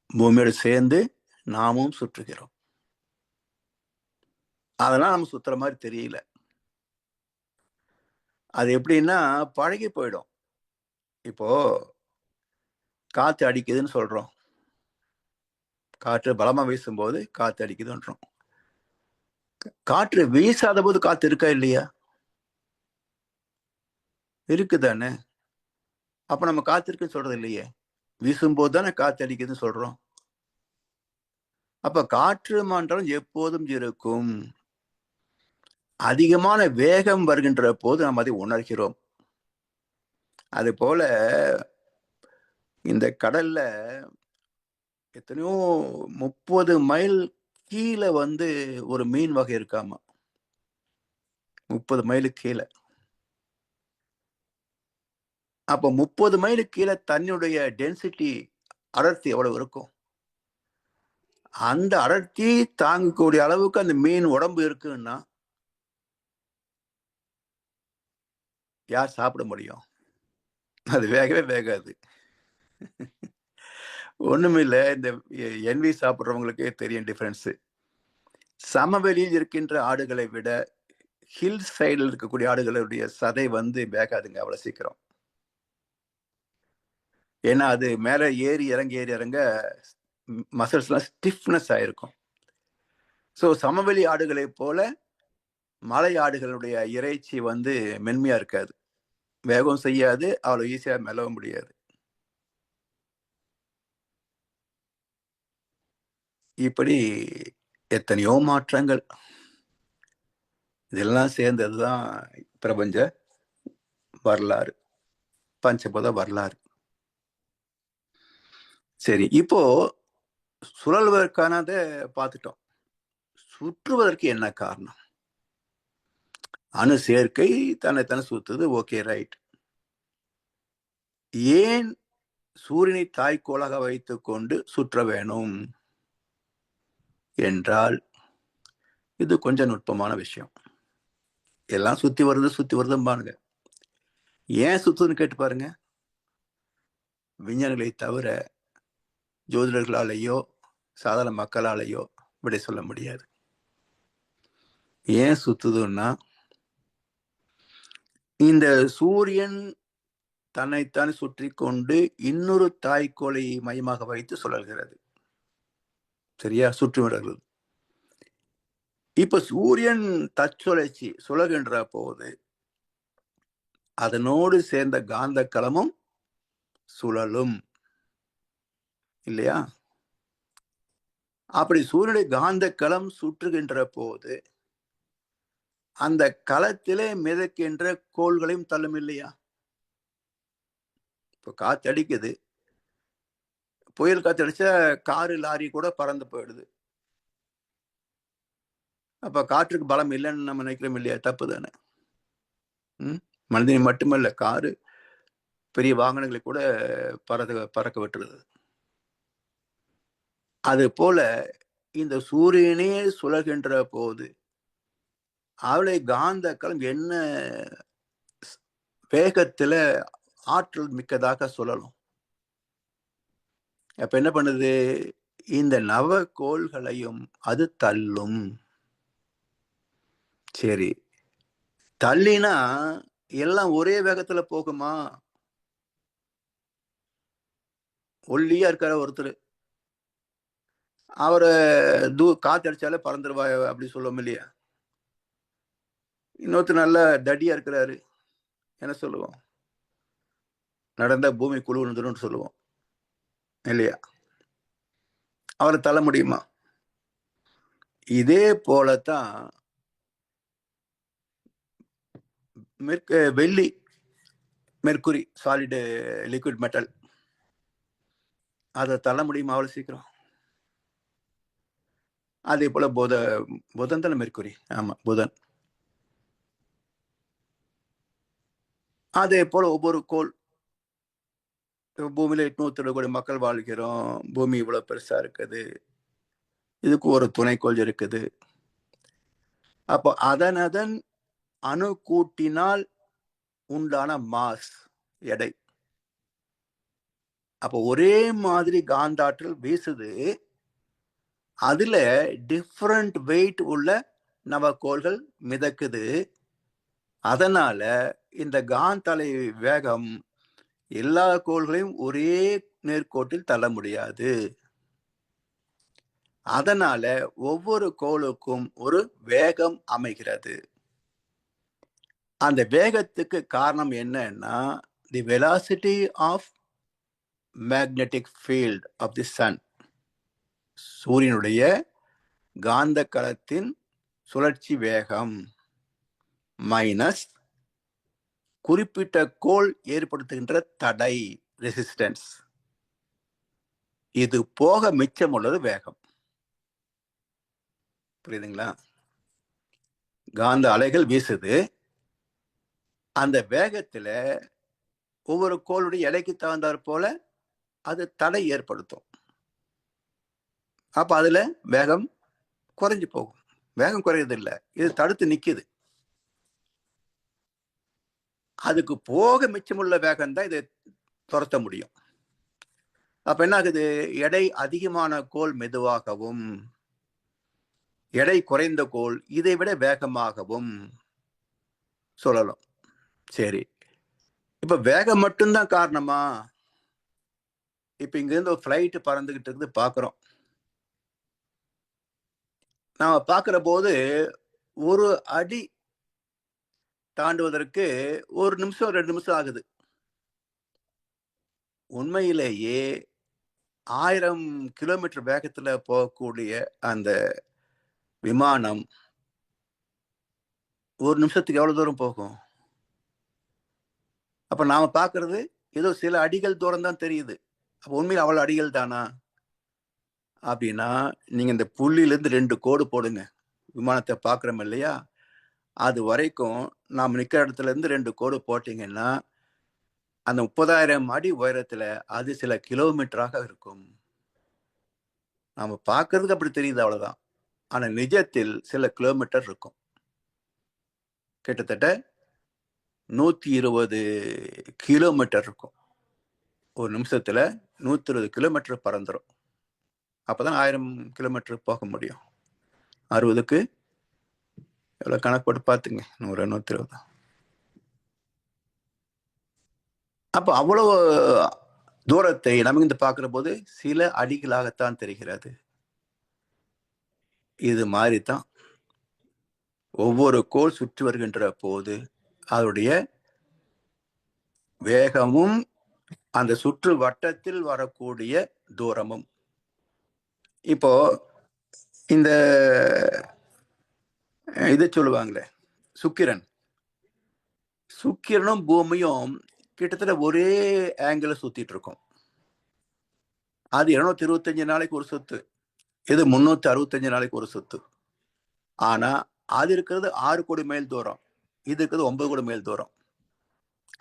பூமியோடு சேர்ந்து நாமும் சுற்றுகிறோம். அதெல்லாம் நம்ம சுத்துற மாதிரி தெரியல. அது எப்படின்னா பழகி போயிடும். இப்போ காத்து அடிக்குதுன்னு சொல்றோம். காற்று பலமா வீசும்போது காத்து அடிக்குதுன்றோம். காற்று வீசாத போது காத்து இருக்கா இல்லையா? இருக்குதானே? அப்ப நம்ம காத்து இருக்குன்னு சொல்றது இல்லையே. வீசும்போது தானே காத்து அடிக்குதுன்னு சொல்றோம். அப்ப காற்று மாற்றம் எப்போதும் இருக்கும். அதிகமான வேகம் வருகின்ற போது நாம் அதை உணர்கிறோம். அது போல இந்த கடல்ல எத்தனையோ 30 மைல் கீழே ஒரு மீன் வகை இருக்காமா. 30 மைலுக்கு கீழே. அப்ப 30 மைலுக்கு கீழே தண்ணியுடைய டென்சிட்டி, அடர்த்தி எவ்வளவு இருக்கும்? அந்த அடர்த்தி தாங்கக்கூடிய அளவுக்கு அந்த மீன் உடம்பு இருக்குன்னா யார் சாப்பிட முடியும்? அது வேகவே வேகாது. ஒண்ணுமில்ல, இந்த என்வி சாப்பிடுறவங்களுக்கே தெரியும் டிஃபரன்ஸ். சமவெளியில் இருக்கின்ற ஆடுகளை விட ஹில் சைடில் இருக்கக்கூடிய ஆடுகளுடைய சதை வேகாதுங்க அவ்வளவு சீக்கிரம். ஏன்னா அது மேல ஏறி இறங்க மசில்ஸ் எல்லாம் ஸ்டிஃப்னஸ் ஆயிருக்கும். ஸோ சமவெளி ஆடுகளை போல மலை ஆடுகளுடைய இறைச்சி மென்மையா இருக்காது, வேகம் செய்யாது, அவ்வளவு ஈஸியா மெல்லவ முடியாது. இப்படி எத்தனையோ மாற்றங்கள். இதெல்லாம் சேர்ந்ததுதான் பிரபஞ்ச வரலாறு, பஞ்சபூத வரலாறு. சரி, இப்போ சுழல்வதற்கானதை பார்த்துட்டோம். சுற்றுவதற்கு என்ன காரணம்? அணு சேர்க்கை தன்னைத்தானே சுத்துது, ஓகே ரைட். ஏன் சூரியனை தாய்க்கோளாக வைத்துக் கொண்டு சுற்ற வேணும் என்றால் இது கொஞ்சம் நுட்பமான விஷயம். எல்லாம் சுத்தி வருதும் பாருங்க. ஏன் சுத்துன்னு கேட்டு பாருங்க. விஞ்ஞானிகளை தவிர ஜோதிடர்களாலேயோ சாதாரண மக்களாலேயோ விடை சொல்ல முடியாது. ஏன் சுத்துதுன்னா, இந்த சூரியன் தன்னைத்தான் சுற்றி கொண்டு இன்னொரு தாய்க்கோளை மையமாக வைத்து சுழல்கிறது. சரியா? சுற்றி வருகிறது. இப்ப சூரியன் தற்சுழற்சி சுழல்கின்ற போது அதனோடு சேர்ந்த காந்த களமும் சுழலும் இல்லையா? அப்படி சூரியனுடைய காந்த களம் சுற்றுகின்ற போது அந்த களத்திலே மிதக்கின்ற கோள்களையும் தள்ளும் இல்லையா? இப்போ காத்து அடிக்குது, புயல் காத்து அடிச்சா காரு லாரி கூட பறந்து போயிடுது. அப்ப காற்றுக்கு பலம் இல்லைன்னு நம்ம நினைக்கிறோம் இல்லையா? தப்பு தானே. மனிதனை மட்டுமல்ல, காரு பெரிய வாகனங்களை கூட பறக்க விட்டுருது. அது போல இந்த சூரியனே சுழல்கின்ற போது அவளை காந்த களம் என்ன வேகத்துல ஆற்றல் மிக்கதாக சுழலும். அப்ப என்ன பண்ணுது? இந்த நவ கோள்களையும் அது தள்ளும். சரி, தள்ளினா எல்லாம் ஒரே வேகத்துல போகுமா? ஒல்லியா இருக்கார ஒருத்தர், அவரை காத்து அடிச்சாலே பறந்துருவா அப்படி சொல்லுவோம் இல்லையா? இன்னொருத்தர் நல்ல தடியா இருக்கிறாரு, என்ன சொல்லுவோம்? நடந்தா பூமி குழு விழுந்துடும் சொல்லுவோம் இல்லையா? அவரை தள்ள முடியுமா? இதே போலத்தான் வெள்ளி, மெர்க்குரி, சாலிடு லிக்விட் மெட்டல், அதை தள்ள முடியுமா அவ்வளவு சீக்கிரம்? அதே போல புதன் தானே மெர்க்குரி? ஆமா, புதன். அதே போல ஒவ்வொரு கோள், பூமியில 870 கோடி மக்கள் வாழ்கிறோம், பூமி இவ்வளவு பெருசா இருக்குது, இதுக்கு ஒரு துணைக்கோள் இருக்குது. அப்போ அதன் அணு கூட்டினால் உண்டான மாஸ், எடை, அப்போ ஒரே மாதிரி காந்தாற்றல் வீசுது. அதுல டிஃபரண்ட் வெயிட் உள்ள நவக்கோள்கள் மிதக்குது. அதனால இந்த காந்தலை வேகம் எல்லா கோள்களையும் ஒரே நேர்கோட்டில் தள்ள முடியாது. அதனால ஒவ்வொரு கோளுக்கும் ஒரு வேகம் அமைகிறது. அந்த வேகத்துக்கு காரணம் என்னன்னா, the velocity of magnetic field of the sun, சூரியனுடைய காந்த களத்தின் சுழற்சி வேகம் மைனஸ் குறிப்பிட்ட கோள் ஏற்படுத்துகின்ற தடை, ரெசிஸ்டன்ஸ். இது போக மிச்சம் உள்ளது வேகம். புரியுதுங்களா? காந்த அலைகள் வீசுது, அந்த வேகத்துல ஒவ்வொரு கோளுடைய எடைக்கு தகுந்தாற் போல அது தடை ஏற்படுத்தும். அப்ப அதுல வேகம் குறைஞ்சு போகும். வேகம் குறையது இல்லை, இது தடுத்து நிக்குது. அதுக்கு போக மிச்சமுள்ள வேகம் தான் இதை துரத்த முடியும். அப்ப என்ன ஆகுது? எடை அதிகமான கோள் மெதுவாகவும், எடை குறைந்த கோள் இதை விட வேகமாகவும் சொல்லலாம். சரி, இப்ப வேகம் மட்டும்தான் காரணமா? இப்ப இங்க இருந்து ஒரு பிளைட் பறந்துகிட்டு இருந்து பாக்குறோம். நாம பாக்குற போது ஒரு அடி தாண்டுவதற்கு 1 நிமிஷம் 2 நிமிஷம் ஆகுது. உண்மையிலேயே 1000 கிலோமீட்டர் வேகத்துல போகக்கூடிய அந்த விமானம் ஒரு நிமிஷத்துக்கு எவ்வளவு தூரம் போகும்? அப்ப நாம பாக்குறது ஏதோ சில அடிகள் தூரம் தான் தெரியுது. அப்ப உண்மையில் அவ்வளவு அடிகள் தானா அப்படின்னா, நீங்க இந்த புள்ளியிலிருந்து 2 கோடு போடுங்க. விமானத்தை பாக்குறோம் இல்லையா, அது வரைக்கும் நாம் நிக்கிற இடத்துல இருந்து 2 கோடு போட்டீங்கன்னா, அந்த 30,000 அடி உயரத்துல அது சில கிலோமீட்டராக இருக்கும். நாம பாக்குறதுக்கு அப்படி தெரியுது, அவ்வளவுதான். ஆனா நிஜத்தில் சில கிலோமீட்டர் இருக்கும். கிட்டத்தட்ட 120 கிலோமீட்டர் இருக்கும். ஒரு நிமிஷத்துல 120 கிலோமீட்டர் பறந்துரும். அப்பதான் 1000 கிலோமீட்டர் போக முடியும். 60க்கு எவ்வளவு கணக்கு போட்டு பாத்துங்க. 100, 120. அப்ப அவ்வளவு தூரத்தை நம்ம பார்க்கிற போது சில அடிகளாகத்தான் தெரிகிறது. இது மாதிரிதான் ஒவ்வொரு கோள் சுற்றி வருகின்ற போது அதனுடைய வேகமும் அந்த சுற்று வட்டத்தில் வரக்கூடிய தூரமும். இப்போ இந்த இதை சொல்லுவாங்களே, சுக்கிரன் சுக்கிரனும் பூமியும் கிட்டத்தட்ட ஒரே ஆங்கிள் சுத்திட்டு இருக்கும். அது 225 நாளைக்கு ஒரு சுத்து, இது 365 நாளைக்கு ஒரு சுத்து. ஆனா அது இருக்கிறது 6 கோடி மைல் தூரம், இது இருக்கிறது 9 கோடி மைல் தூரம்.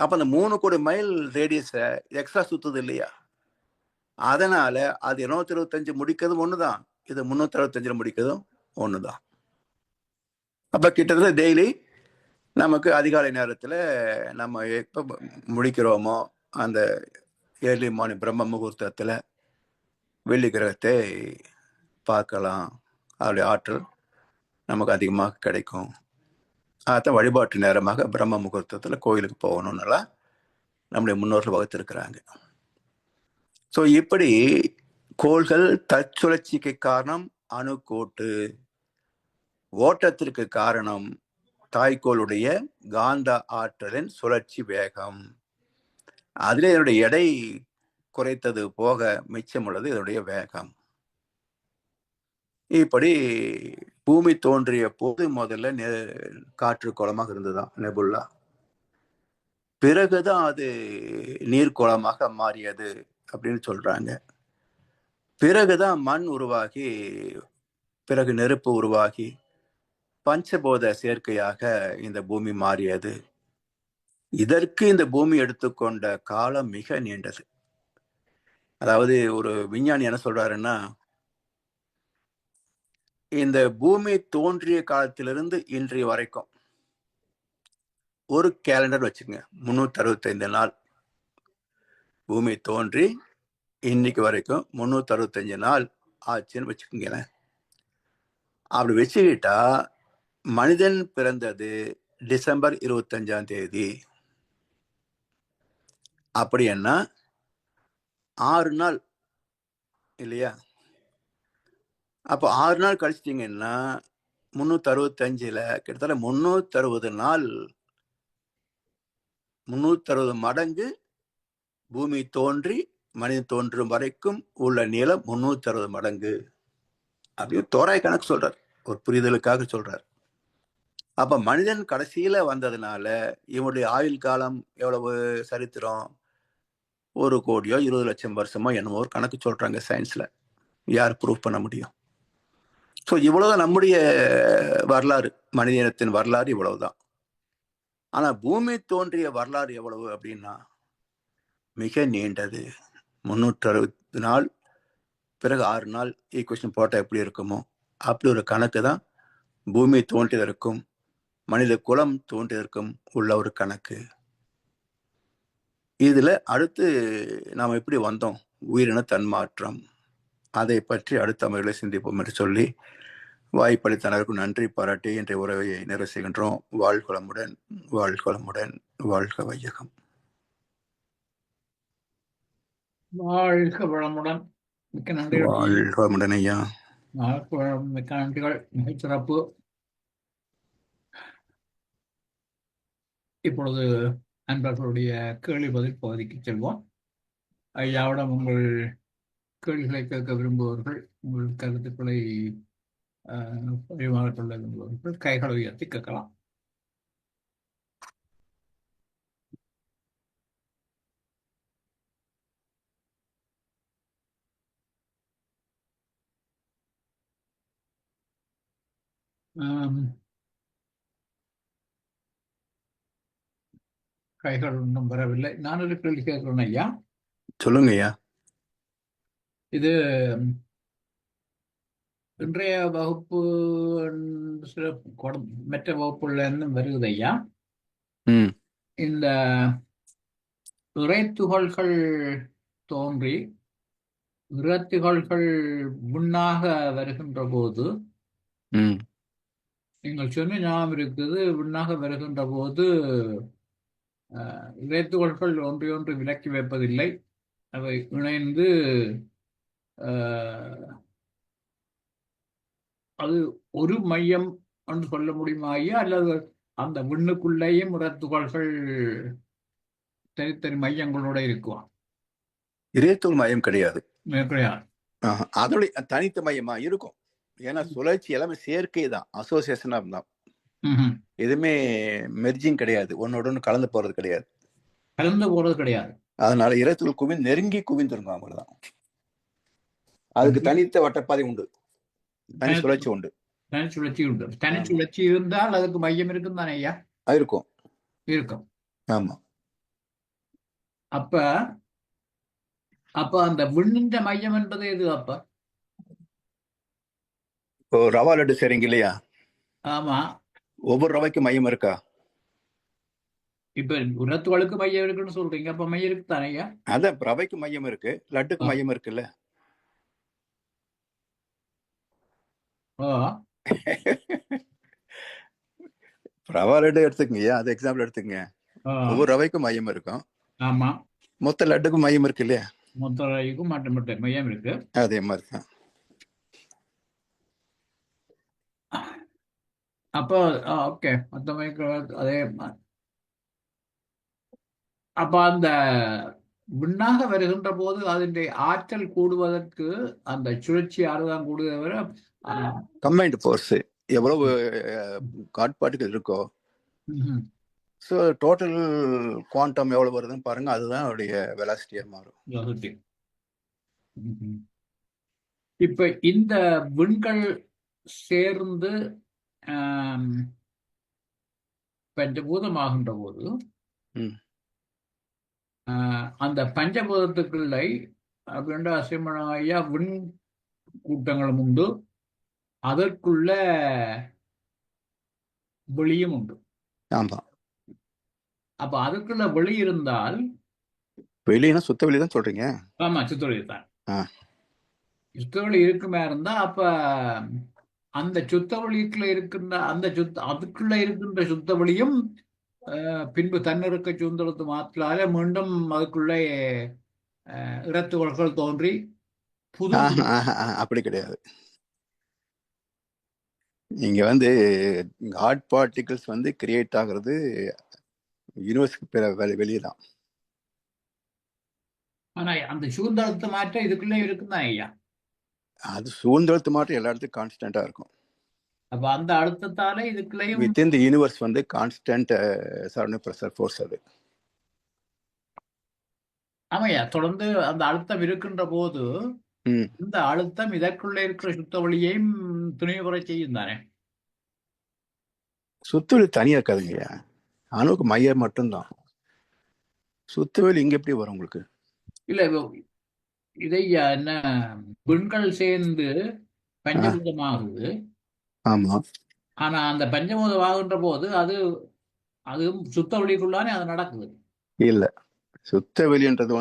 அப்ப அந்த 3 கோடி மைல் ரேடியஸ எக்ஸ்ட்ரா சுத்துது இல்லையா? அதனால அது 225 முடிக்கிறதும் ஒண்ணுதான், இது 365 முடிக்கிறதும் ஒண்ணுதான். அப்ப கிட்டத்தட்ட டெய்லி நமக்கு அதிகாலை நேரத்துல நம்ம எப்ப முடிக்கிறோமோ அந்த ஏர்லி மார்னிங் பிரம்ம முகூர்த்தத்துல வெள்ளி கிரகத்தை பார்க்கலாம். அதோடைய ஆற்றல் நமக்கு அதிகமாக கிடைக்கும். அதான் வழிபாட்டு நேரமாக பிரம்ம முகூர்த்தத்துல கோயிலுக்கு போகணும்னுலாம் நம்முடைய முன்னோர்கள் வகுத்திருக்கிறாங்க. ஸோ இப்படி கோள்கள் தற்சுழற்சிக்கு காரணம் அணுக்கோட்டு, ஓட்டத்திற்கு காரணம் தாய்கோளுடைய காந்த ஆற்றலின் சுழற்சி வேகம். அதிலே இதனுடைய எடை குறைத்தது போக மிச்சம் உள்ளது இதனுடைய வேகம். இப்படி பூமி தோன்றிய போது முதல்ல காற்று கோளமாக இருந்ததுதான் நெபுல்லா. பிறகுதான் அது நீர்க்கோளமாக மாறியது அப்படின்னு சொல்றாங்க. பிறகுதான் மண் உருவாகி, பிறகு நெருப்பு உருவாகி பஞ்சபோத சேர்க்கையாக இந்த பூமி மாறியது. இதற்கு இந்த பூமி எடுத்துக்கொண்ட காலம் மிக நீண்டது. அதாவது ஒரு விஞ்ஞானி என்ன சொல்றாருன்னா, இந்த பூமி தோன்றிய காலத்திலிருந்து இன்றைய வரைக்கும் ஒரு கேலண்டர் வச்சுக்கங்க, 365 நாள். பூமி தோன்றி இன்னைக்கு வரைக்கும் 365 நாள் ஆச்சுன்னு வச்சுக்கோங்களேன். அப்படி வச்சுக்கிட்டா மனிதன் பிறந்தது டிசம்பர் 25ஆம் தேதி. அப்படி என்ன 6 நாள் இல்லையா? அப்போ 6 நாள் கழிச்சிட்டிங்கன்னா 365ல கிட்டத்தட்ட 360 நாள், 360 மடங்கு பூமி தோன்றி மனிதன் தோன்றும் வரைக்கும் உள்ள நீளம் 360 மடங்கு அப்படின்னு தோராய கணக்கு சொல்றார், ஒரு புரிதலுக்காக சொல்றார். அப்ப மனிதன் கடைசியில வந்ததுனால இவனுடைய ஆயுள் காலம் எவ்வளவு சரித்திரம், 1 கோடியோ 20 லட்சம் வருஷமோ என்னமோ ஒரு கணக்கு சொல்றாங்க சயின்ஸ்ல. யார் ப்ரூவ் பண்ண முடியும்? ஸோ இவ்வளவுதான் நம்முடைய வரலாறு, மனித இனத்தின் வரலாறு இவ்வளவுதான். ஆனா பூமி தோன்றிய வரலாறு எவ்வளவு அப்படின்னா மிக நீண்டது. 360 நாள் பிறகு 6 நாள் ஈக்குவேஷன் போட்டா எப்படி இருக்குமோ அப்படி ஒரு கணக்கு தான் பூமி தோன்றியதற்கும் மனித குலம் தோன்றியதற்கும் உள்ள ஒரு கணக்கு. இதுல அடுத்து நாம் எப்படி வந்தோம், உயிரின தன்மாற்றம், அதை பற்றி அடுத்த அமர்வுகளை சிந்திப்போம் என்று சொல்லி வாய்ப்பளித்த அனைவருக்கும் நன்றி பாராட்டி இன்றைய உறவை நிறைவு செய்கின்றோம். வாழ்வளமுடன், வாழ்வளமுடன், வாழ்க வையகம். வாழ்க வளமுடன். மிக்க நன்றி. வாழ்க வளமுடன் ஐயா. மிக்க நன்றிகள். மிகச்சிறப்பு. இப்பொழுது நண்பர்களுடைய கேள்வி பதில் பகுதிக்கு செல்வோம். ஐயாவிடம் உங்கள் கேள்விகளை கேட்க விரும்புபவர்கள், உங்கள் கருத்துக்களை பரிமாறிக்கொள்ள விரும்புபவர்கள் கைகளை உயர்த்தி கேட்கலாம். ஆம், கைகள் ஒன்றும் வரவில்லை. நான் ஒரு கேள்வி கேட்கிறேன் ஐயா. சொல்லுங்க ஐயா. இது இன்றைய வகுப்பு சில மற்ற வகுப்புல இருந்தும் வருகிறது ஐயா. ம் இந்த இறைத்துகள்கள் தோன்றி இறைத்துகள்கள் விண்ணாக வருகின்ற போது, ம் நீங்கள் சொன்ன ஞாபகம் இருக்குது, விண்ணாக வருகின்ற போது இறைத்துகள்கள் ஒன்றையொன்று விலக்கி வைப்பதில்லை, அவை இணைந்து அஹ், அது ஒரு மையம் என்று சொல்ல முடியுமா ஐயா? அல்லது அந்த விண்ணுக்குள்ளேயும் இறைத்துகள்கள் தனித்தனி மையங்களோட இருக்குமா? இறைத்துகள் மையம் கிடையாது. கிடையாது. அதோடைய தனித்த மையமா இருக்கும். ஏன்னா சுழற்சி எல்லாமே சேர்க்கை தான், அசோசியேஷனா தான். ம்ஹும். எதுவுமே மெர்ஜிங் கிடையாது, ஒன்னோட ஒன்று கலந்து போறது கிடையாது. கலந்து போறது கிடையாது. அதனால இறைத்துகள் நெருங்கி குவிந்திருக்கும், அவ்வளவுதான். அதுக்கு தனித்த வட்டப்பாதை உண்டு, தனி சுழற்சி உண்டு. தனி சுழற்சி உண்டு. தனி சுழற்சி இருந்தால் அதுக்கு மையம் இருக்கும் தானே ஐயா? அது இருக்கும். இருக்கும். ஆமா. அப்ப அப்ப அந்த விண்ணின்ற மையம் என்பது எது அப்ப? இப்போ ரவா லட்டு செய்றீங்க இல்லையா, ஆமா. ஒவ்வொரு ரவைக்கும் மையம் இருக்கா? இப்ப உரத்துகளுக்கு மையம் இருக்குன்னு சொல்றீங்க, அப்ப மையம் இருக்கு தானே ஐயா? அதான் ரவைக்கு மையம் இருக்கு, லட்டுக்கு மையம் இருக்குல்ல. ஓ, ரவா லட்டு எடுத்துக்கங்க, அது எக்ஸாம்பிள் எடுத்துக்கங்க. ஓ, ஒவ்வொரு ரவைக்கும் மையம் இருக்கும், ஆமா. மொத்த லட்டுக்கும் மையம் இருக்கு இல்லையா? மொத்த ரவைக்கும் மற்ற மையம் இருக்கு. அதே மாதிரி தான். அப்போ ஓகே, மொத்த மையம் அதே அப்ப அந்த விண்ணாக வருகின்ற போது அதனுடைய ஆற்றல் கூடுவதற்கு அந்த சுழற்சி ஆறுதான் கூடுதவரை கம்பைன்டு ஃபோர்ஸ் எவ்வளவு காட் பார்ட்டிகல் இருக்கோ, ஸோ டோட்டல் குவாண்டம் எவ்வளவு வருதுன்னு பாருங்க, அதுதான் அவருடைய வெலாசிட்டியா மாறும். இப்ப இந்த விண்கள் சேர்ந்து பஞ்சபூதமாகின்ற போது அந்த பஞ்சபூதத்துக்குள்ளே அப்படின்ற அசிமனையா விண் கூட்டங்களும் உண்டு, அதற்குள்ள வெளியும் உண்டு. ஆமா. அப்ப அதுக்குள்ள வெளி இருந்தால், வெளியினா சுத்த வெளி தான் சொல்றீங்க? ஆமா, சுத்தவெளி தான். சுத்தவெளி இருக்குமே இருந்தா அப்ப அந்த சுத்தவெளிக்குள்ள இருக்கின்ற அதுக்குள்ள இருக்கின்ற சுத்தவெளியும் பின்பு தன்னிறக்க சுதந்திரத்து மாற்றலால மீண்டும் அதுக்குள்ளே இறத்துகள்கள் தோன்றி புது அப்படி கிடையாது. இங்க ஹாட் பார்ட்டிகிள்ஸ் கிரியேட் ஆகுறது யூனிவர்ஸ்க்கு வெளியே தான். ஆனா அந்த சுதந்திரத்தை மாற்றம் இதுக்குள்ளே இருக்குதான் ஐயா. அது சுதந்திரத்து மாற்றம் எல்லா இடத்துக்கும் கான்ஸ்டன்டா இருக்கும். அப்ப அந்த அழுத்தத்தால இதுக்குள்ளேயும் within the universe constant surrounding pressure force அது. ஆமாய்யா, தொடர்ந்து அந்த அழுத்தம் இருக்கின்ற போது இந்த அழுத்தம் இதற்குள்ள இருக்கிற சுத்த வழியையும் துணிவுரை செய்யும் தானே. சுத்தவெளி தனியா இருக்காதுங்கய்யா, அணுவுக்கு மையம் மட்டும்தான். சுத்தவெளி இங்க எப்படி வரும் உங்களுக்கு? இல்ல இதையா என்ன விண்கள் சேர்ந்து பஞ்சபூதமாகுது. ஆமா. ஆனா அந்த பஞ்சபூதம் ஆகுன்ற போது அது சுத்த வழிக்குள்ளானே அது நடக்குது. இல்ல, சுத்த வெளின்றது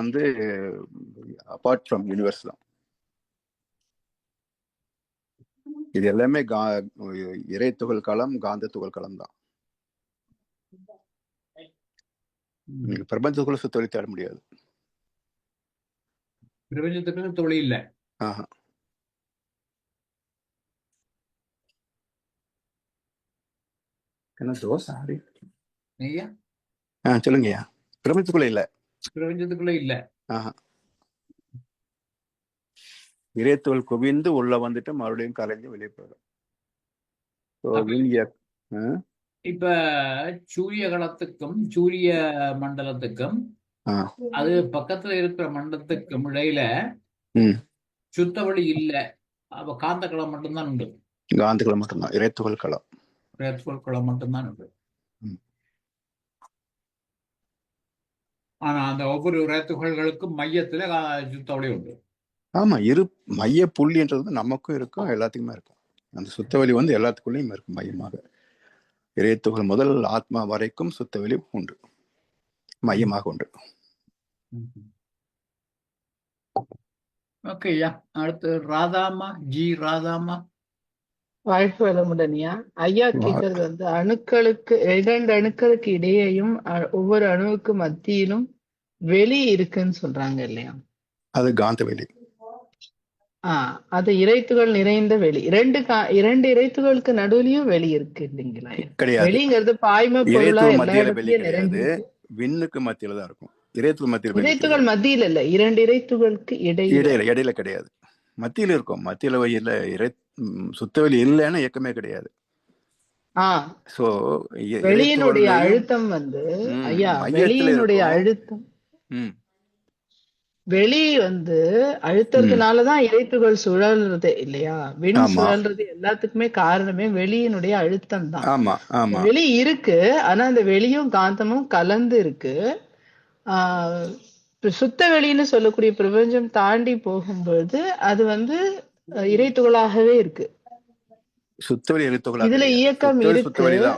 அபார்ட் ஃப்ரம் யூனிவர்ஸ் தான். இது எல்லாமே இறை துகள் களம், காந்த துகள் களம் தான். நீங்க பிரபஞ்சத்துக்குள்ள சுத்த வெளி தேட முடியாது. பிரபஞ்சத்துக்கு சுத்த வழி இல்ல. என்ன தோசை ஐயா? சொல்லுங்கய்யா. பிரபஞ்சத்துக்குள்ள இல்ல. பிரபஞ்சத்துக்குள்ள இல்ல. இறைத்துகள் குவிந்து உள்ள வந்துட்டு மறுபடியும் கலைஞ்சு வெளியே போயிடும். இப்ப சூரிய களத்துக்கும் சூரிய மண்டலத்துக்கும் அது பக்கத்துல இருக்கிற மண்டலத்துக்கும் இடையில சுத்த வழி இல்ல. அப்ப காந்த களம் மட்டும்தான் உண்டு. காந்தகளம் மட்டும்தான், இறைத்துகள் களம். இறைத்துகள் களம் மட்டும்தான் இருக்கு. ம். ஆனா அந்த ஒவ்வொரு இறைத்துகள்களுக்கும் மையத்துல சுத்தவெளி உண்டு. ஆமா, மைய புள்ளின்றது நமக்கும் இருக்கும், எல்லாத்துக்குமே இருக்கும். அந்த சுத்தவெளி வந்து எல்லாத்துக்குள்ளேயும் இருக்கும் மையமாக. இறைத்துகள் முதல் ஆத்மா வரைக்கும் சுத்தவெளி உண்டு, மையமாக உண்டு. ஓகே ஐயா. அடுத்து ராதாமா, ஜி ராதாமா. வாழ்க வளமுடன்யா. ஐயா கேக்குறது வந்து அணுக்களுக்கு 2 அணுக்களுக்கு இடையேயும் ஒவ்வொரு அணுவுக்கு மத்தியிலும் வெளி இருக்குன்னு சொல்றாங்க இல்லையா? அது காந்த வெளி. அது இறைத்துகள் நிறைந்த வெளி. 2 இறைத்துகளுக்கு நடுவுலயும் வெளி இருக்கு இல்லைங்களா? கிடையாது. வெளிங்கிறது பாய்ம பொருளா எல்லா இடத்துலயும் நிறைஞ்சு விண்ணுக்கு மத்தியில தான் இருக்கும். இறைத்துகள் மத்தியில, இறைத்துகள் மத்தியில இல்ல, 2 இறைத்துகளுக்கு இடையில கிடையாது, மத்தியில இருக்கும். மத்தியில வழியில சுத்தவெளி இல்லைன்னா இயக்கமே கிடையாது. சோ வெளியினுடைய அழுத்தம் வந்து ஐயா, வெளியினுடைய அழுத்தம், வெளி வந்து அழுத்தத்தினாலதான் இறைத்துகள் சுழல்றது இல்லையா? விண் சுழல்றது எல்லாத்துக்குமே காரணமே வெளியினுடைய அழுத்தம் தான். வெளி இருக்கு, ஆனா அந்த வெளியும் காந்தமும் கலந்து இருக்கு. சுத்த வெளின்னு சொல்லக்கூடிய பிரபஞ்சம் தாண்டி போகும்போது அது வந்து இறைத்துகளாகவே இருக்கு. சுத்தவெளி இறைத்துகளா? இதுல இயக்கம் இருக்கு.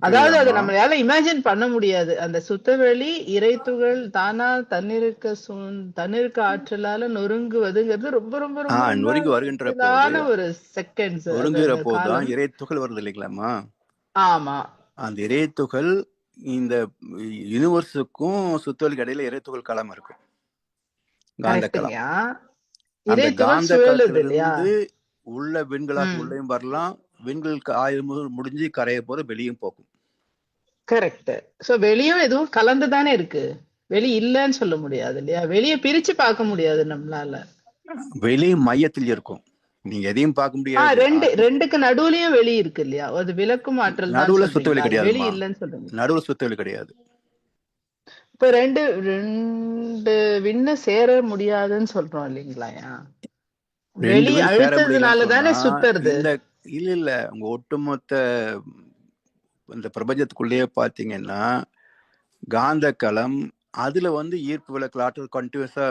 அதாவது அதை நம்மளால இமேஜின் பண்ண முடியாது. அந்த சுத்தவெளி இறைத்துகள் தானா தன்னிருக்க ஆற்றலால நொறுங்குவதுங்கிறது ரொம்ப ரொம்ப ரொம்ப நொறுங்கி வருகின்ற ஒரு செகண்ட்ஸ். போதுதான் இறைத்துகள் வருது இல்லைங்களாமா? ஆமா, அந்த இறைத்துகள் இந்த யூனிவர்ஸுக்கும் சுத்தவெளிக்கு இடையில இறைத்துகள் களம் இருக்கும், காந்த களம். அந்த காந்த களத்திலிருந்து உள்ள விண்களாக உள்ளேயும் வரலாம், விண்களுக்கு ஆய்வு முடிஞ்சு கரைய போது வெளியும் போகும். கரெக்ட். சோ வெளியும் எதுவும் கலந்துதானே இருக்கு, வெளி இல்லன்னு சொல்ல முடியாது இல்லையா? வெளிய பிரிச்சு பார்க்க முடியாது நம்மளால. வெளி மையத்தில் இருக்கும், நீங்க எதையும் பார்க்க முடியாது. ரெண்டுக்கு நடுவுலயும் வெளி இருக்கு இல்லையா? அது விளக்கும் ஆற்றல். நடுவுல சுத்தவெளி கிடையாது, வெளி இல்லன்னு சொல்லுங்க. நடுவுல சுத்தவெளி கிடையாது. இப்ப ரெண்டு விண்ணு சேர முடியாதுன்னு சொல்றோம் இல்லைங்களா? வெளி அழுத்ததுனாலதானே சுத்துறது. இல்ல உங்க ஒட்டுமொத்த இந்த பிரபஞ்சத்துக்குள்ளேயே பாத்தீங்கன்னா காந்த களம், அதுல வந்து ஈர்ப்பு விளக்கு ஆற்றல் கண்டினியூஸா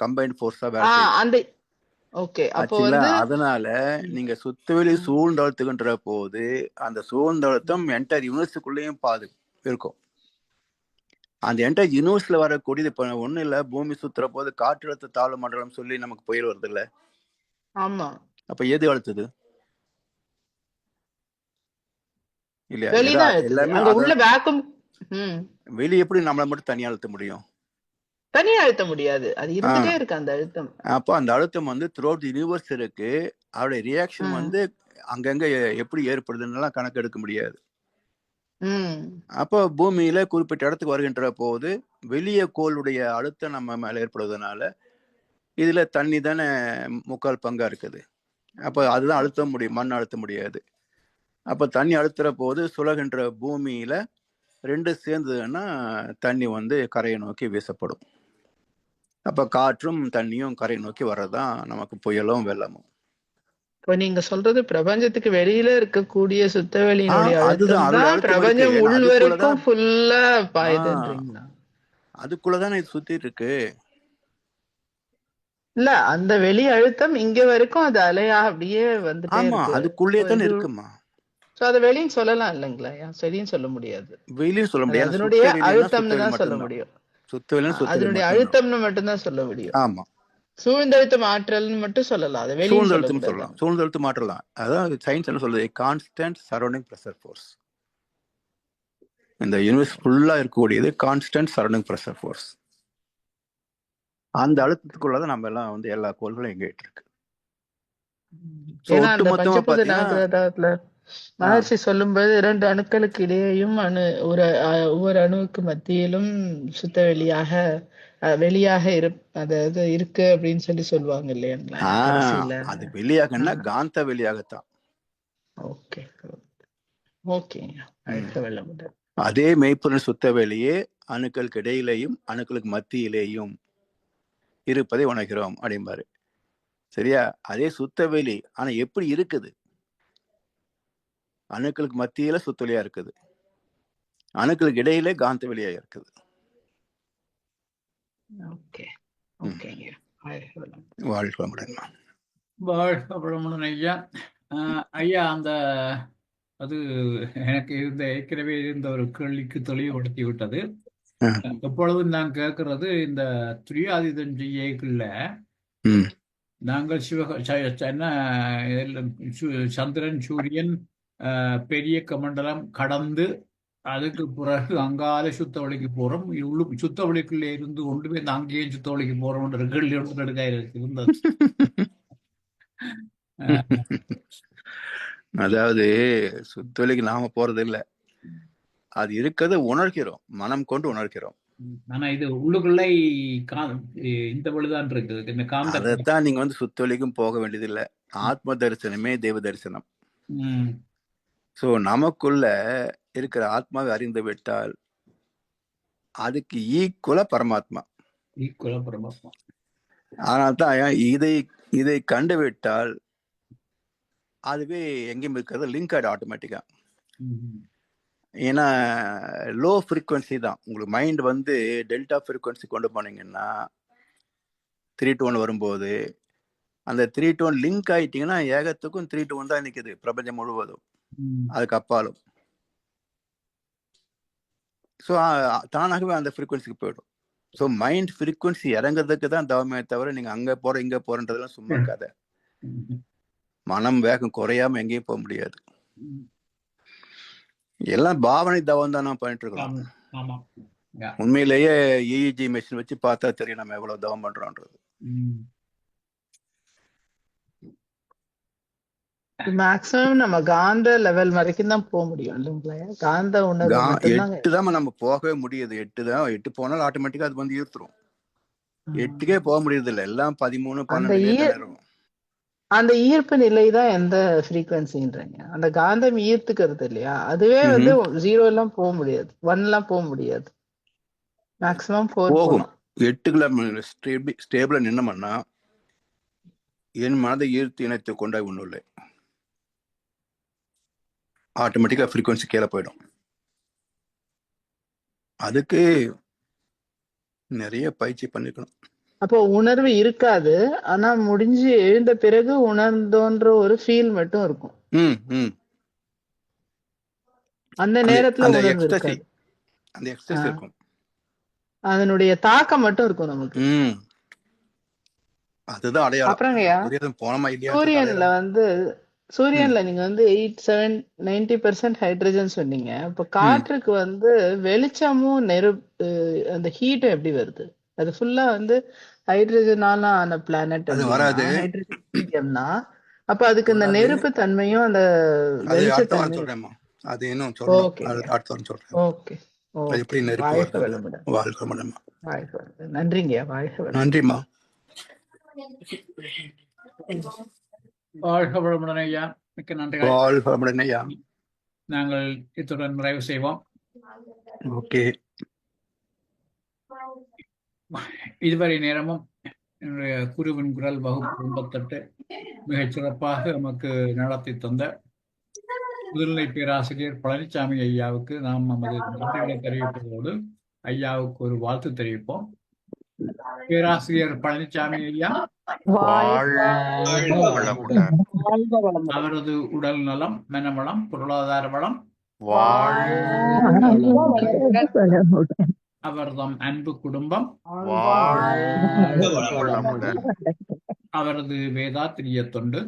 கம்பைன்ட் ஃபோர்ஸா வேலை செய்யுது. ஓகே, அப்போ அதனால நீங்க சுத்தவெளி சூழ்ந்தழுத்துகின்ற போது அந்த சூழ்ந்தழுத்தம் என்டையர் யூனிவர்ஸுக்குள்ளேயும் இருக்கும். அந்த என்டையர் யூனிவர்ஸ்ல வரக்கூடியது இப்ப ஒண்ணு இல்ல, பூமி சுத்துற போது காற்றழுத்த தாழ்வு மண்டலம் சொல்லி நமக்கு புயல் வருது இல்ல? ஆமா. அப்ப எது அழுத்துது இல்லையா? எல்லாமே வெளியே எப்படி நம்மள மட்டும் தனியா அழுத்த முடியும்? தனியா அழுத்த முடியாது, அது இருந்துட்டே இருக்கு அந்த அழுத்தம். அப்போ அந்த அழுத்தம் வந்து த்ரூ அவுட் தி யூனிவர்ஸ் இருக்கு. அவருடைய ரியாக்ஷன் வந்து அங்கங்க எப்படி ஏற்படுதுன்னு கணக்கு எடுக்க முடியாது. அப்போ பூமியில குறிப்பிட்ட இடத்துக்கு வருகின்ற போது வெளியே கோளுடைய அழுத்தம் நம்ம மேல ஏற்படுவதனால இதுல தண்ணி தானே முக்கால் பங்கா இருக்குது. அப்போ அதுதான் அழுத்த முடியும், மண் அழுத்த முடியாது. அப்ப தண்ணி அழுத்துற போது சுழகின்ற பூமியில 2 சேர்ந்ததுன்னா தண்ணி வந்து கரையை நோக்கி வீசப்படும். அப்ப காற்றும் தண்ணியும் கரையை நோக்கி வர்றதுதான் நமக்கு புயலும் வெள்ளமும். இப்போ நீங்க சொல்றது பிரபஞ்சத்துக்கு வெளியில இருக்கக்கூடிய சுத்தவெளியினுடைய அழுத்தம் தான் பிரபஞ்சம் உள்வரைக்கும் ஃபுல்லா பாயுதுன்றீங்களா? அதுக்குள்ளதானே இது சுத்திட்டு இருக்கு. இல்ல, அந்த வெளி அழுத்தம் இங்க வரைக்கும் அது அலையா அப்படியே வந்துட்டே இருக்கு. அதுக்குள்ளே தானே இருக்குமா? சோ அத வெளியும் சொல்லலாம் இல்லைங்களா? வெளியும் சொல்ல முடியாது, வெளியும் சொல்ல முடியாது. அதனுடைய அழுத்தம்னு தான் சொல்ல முடியும். அதனுடைய அழுத்தம்னு மட்டும் தான் சொல்ல முடியும். ஆமா, சூழ்ந்தழுத்தம் ஆற்றல்னு மட்டும் சொல்லலாம், அது வெளியும் சொல்லலாம். சூழ்ந்தழுத்தம் ஆற்றலாம், அதாவது சயின்ஸ் என்ன சொல்றது, கான்ஸ்டன்ட் சரௌண்டிங் பிரஷர் ஃபோர்ஸ். இந்த யூனிவர்ஸ் ஃபுல்லா இருக்கக்கூடியது கான்ஸ்டன்ட் சரௌண்டிங் பிரஷர் ஃபோர்ஸ். அந்த அழுத்தத்துக்குள்ளதான் நம்ம எல்லாம் வந்து எல்லா கோள்களும் எங்கிட்டு இருக்கு. மகர்ஷி சொல்லும்போது 2 அணுக்களுக்கு இடையேயும் ஒவ்வொரு அணுவுக்கு மத்தியிலும் சுத்த வெளியாக அதாவது இருக்கு அப்படின்னு சொல்லுவாங்க இல்லையா? அது வெளியாகன்னா காந்த வெளியாகத்தான். ஓகே ஓகே, அதே மெய்ப்பொருள் சுத்த வெளியே அணுக்களுக்கு இடையிலேயும் அணுக்களுக்கு மத்தியிலேயும் இருப்பதை உணர்கிறோம் அப்படிம்பாரு. சரியா? அதே சுத்த வெளி. ஆனா எப்படி இருக்குது? அணுக்களுக்கு மத்தியில சுத்த வெளியா இருக்குது, அணுக்களுக்கு இடையிலே காந்த வெளியா இருக்குது. ஓகே ஓகேங்க. வாழ்க வளமுடன். வாழ்க வளமுடன் ஐயா. ஐயா, அந்த அது எனக்கு இருந்த ஏற்கனவே இருந்த ஒரு கேள்விக்கு தெளிவுபடுத்தி விட்டது. எப்பொழுதும் நான் கேட்கறது, இந்த துரியாதீதம் செய்யக்குள்ள நாங்கள் சந்திரன் சூரியன் பெரிய கமண்டலம் கடந்து அதுக்கு பிறகு அங்கால சுத்த வழிக்கு போறோம், சுத்த வழிக்குள்ள இருந்து கொண்டு போய் அங்கேயும் சுத்த வழிக்கு போறோம் கேள்வி இருந்தது. அதாவது சுத்தொலிக்கு நாம போறது இல்ல, அது இருக்கிறத உணர்கிறோம், மனம் கொண்டு உணர்கிறோம். ஆனா இது உள்ளுக்குள்ளே இந்த வழிதான் இருக்குது. இந்த காந்த அதைத்தான் நீங்க சுத்தொலிக்கும் போக வேண்டியது இல்ல. ஆத்ம தரிசனமே தெய்வ தரிசனம். சோ நமக்குள்ள இருக்கிற ஆத்மாவை அறிந்து விட்டால் அதுக்கு ஈக்குவலா பரமாத்மா. அதனால்தான் இதை கண்டு விட்டால் அதுவே எங்கேயும் இருக்கிறது லிங்க் ஆயிடும் ஆட்டோமேட்டிக்கா. ஏன்னா லோ ஃப்ரீக்வன்சி தான். உங்களுக்கு மைண்ட் டெல்டா ஃப்ரீக்வன்சி கொண்டு போனீங்கன்னா 3 to 1 வரும்போது அந்த 3 to 1 லிங்க் ஆயிட்டீங்கன்னா ஏகத்துக்கும் 3 to 1 தான் நிக்குது பிரபஞ்சம் முழுவதும், அதுக்கு அப்பாலும். ஸோ தானாகவே அந்த ஃப்ரீக்வன்சிக்கு போயிடும். ஸோ மைண்ட் ஃப்ரீக்வன்சி இறங்குறதுக்கு தான் தவமே தவிர நீங்க அங்க போற இங்க போறன்றதெல்லாம் சும்மா கதை. மனம் வேகம் குறையாம எங்கேயும் போக முடியாது. எல்லாம் பாவனை தவம் தான் நான் பண்ணிட்டு இருக்கோம். உண்மையிலேயே EEG மெஷின் வச்சு பார்த்தா தெரியும் நம்ம எவ்வளவு தவம் பண்றோம்ன்றது. மேக்ஸிமம் நம்ம காந்த லெவல் வரைக்கும் தான் போக முடியும் இல்லைங்களா? காந்த உணர்வு 8 தான் நம்ம போகவே முடியுது. 8 போனாலும் ஆட்டோமேட்டிக்கா அது ஈர்த்துரும். 8க்கே போக முடியறது இல்ல, எல்லாம் 13, 12 அந்த ஈர்ப்பு நிலை தான் எந்த ஃப்ரீக்வன்சின்றீங்க? அந்த காந்தம் ஈர்த்துக்கிறது இல்லையா, அதுவே 0 எல்லாம் போக முடியாது, 1 எல்லாம் போக முடியாது. மேக்ஸிமம் 4 போகும். 8க்குள்ள ஸ்டேபிளா நின்னோம்னா என் மனதை ஈர்த்து இணைத்து கொண்டா ஒண்ணும் இல்லை, ஆட்டோமேட்டிக்கா ஃப்ரீக்வன்சி கீழே போயிடும். அதுக்கு நிறைய பயிற்சி பண்ணிக்கணும். அப்போ உணர்வு இருக்காது, ஆனா முடிஞ்சு எழுந்த பிறகு உணர்ந்தோன்ற ஒரு ஃபீல் மட்டும் இருக்கும். அந்த நேரத்துல உணர்வு இருக்காது, அந்த எக்ஸ்டசி இருக்கும், அதனுடைய தாக்கம் மட்டும் இருக்கும் நமக்கு. அதுதான் அடையாளம். அப்புறம் சூரியன்ல நீங்க 8-7-90% ஹைட்ரஜன் சொன்னீங்க. இப்ப காற்றுக்கு வெளிச்சமும் நெருப்பு அந்த ஹீட்டும் எப்படி வருது? அது ஃபுல்லா ஹைட்ரஜனால ஆன பிளானட், ஹைட்ரஜன். அப்ப அதுக்கு இந்த நெருப்பு தன்மையும் அந்த வெளிச்சத்தன்மையும். நன்றிங்க. நன்றிமா. வாழ்க வளமுடன் ஐயா. மிக்க நன்றி. வாழ்க வளமுடன் ஐயா. நாங்கள் இத்துடன் நிறைவு செய்வோம். ஓகே. இதுவரை நேரமும் என்னுடைய குருவின் குரல் வகுப்பு 98 மிகச் சிறப்பாக நமக்கு நடத்தி தந்த முதுநிலை பேராசிரியர் பழனிசாமி ஐயாவுக்கு நாம் நமது நன்றிகளை தெரிவிப்பதோடு ஐயாவுக்கு ஒரு வாழ்த்து தெரிவிப்போம். பேராசிரியர் பழனிசாமி ஐயா அவரது உடல் நலம், மனவளம், பொருளாதார வளம், அவர்தம் அன்பு குடும்பம், அவரது வேதாத்திரிய தொண்டு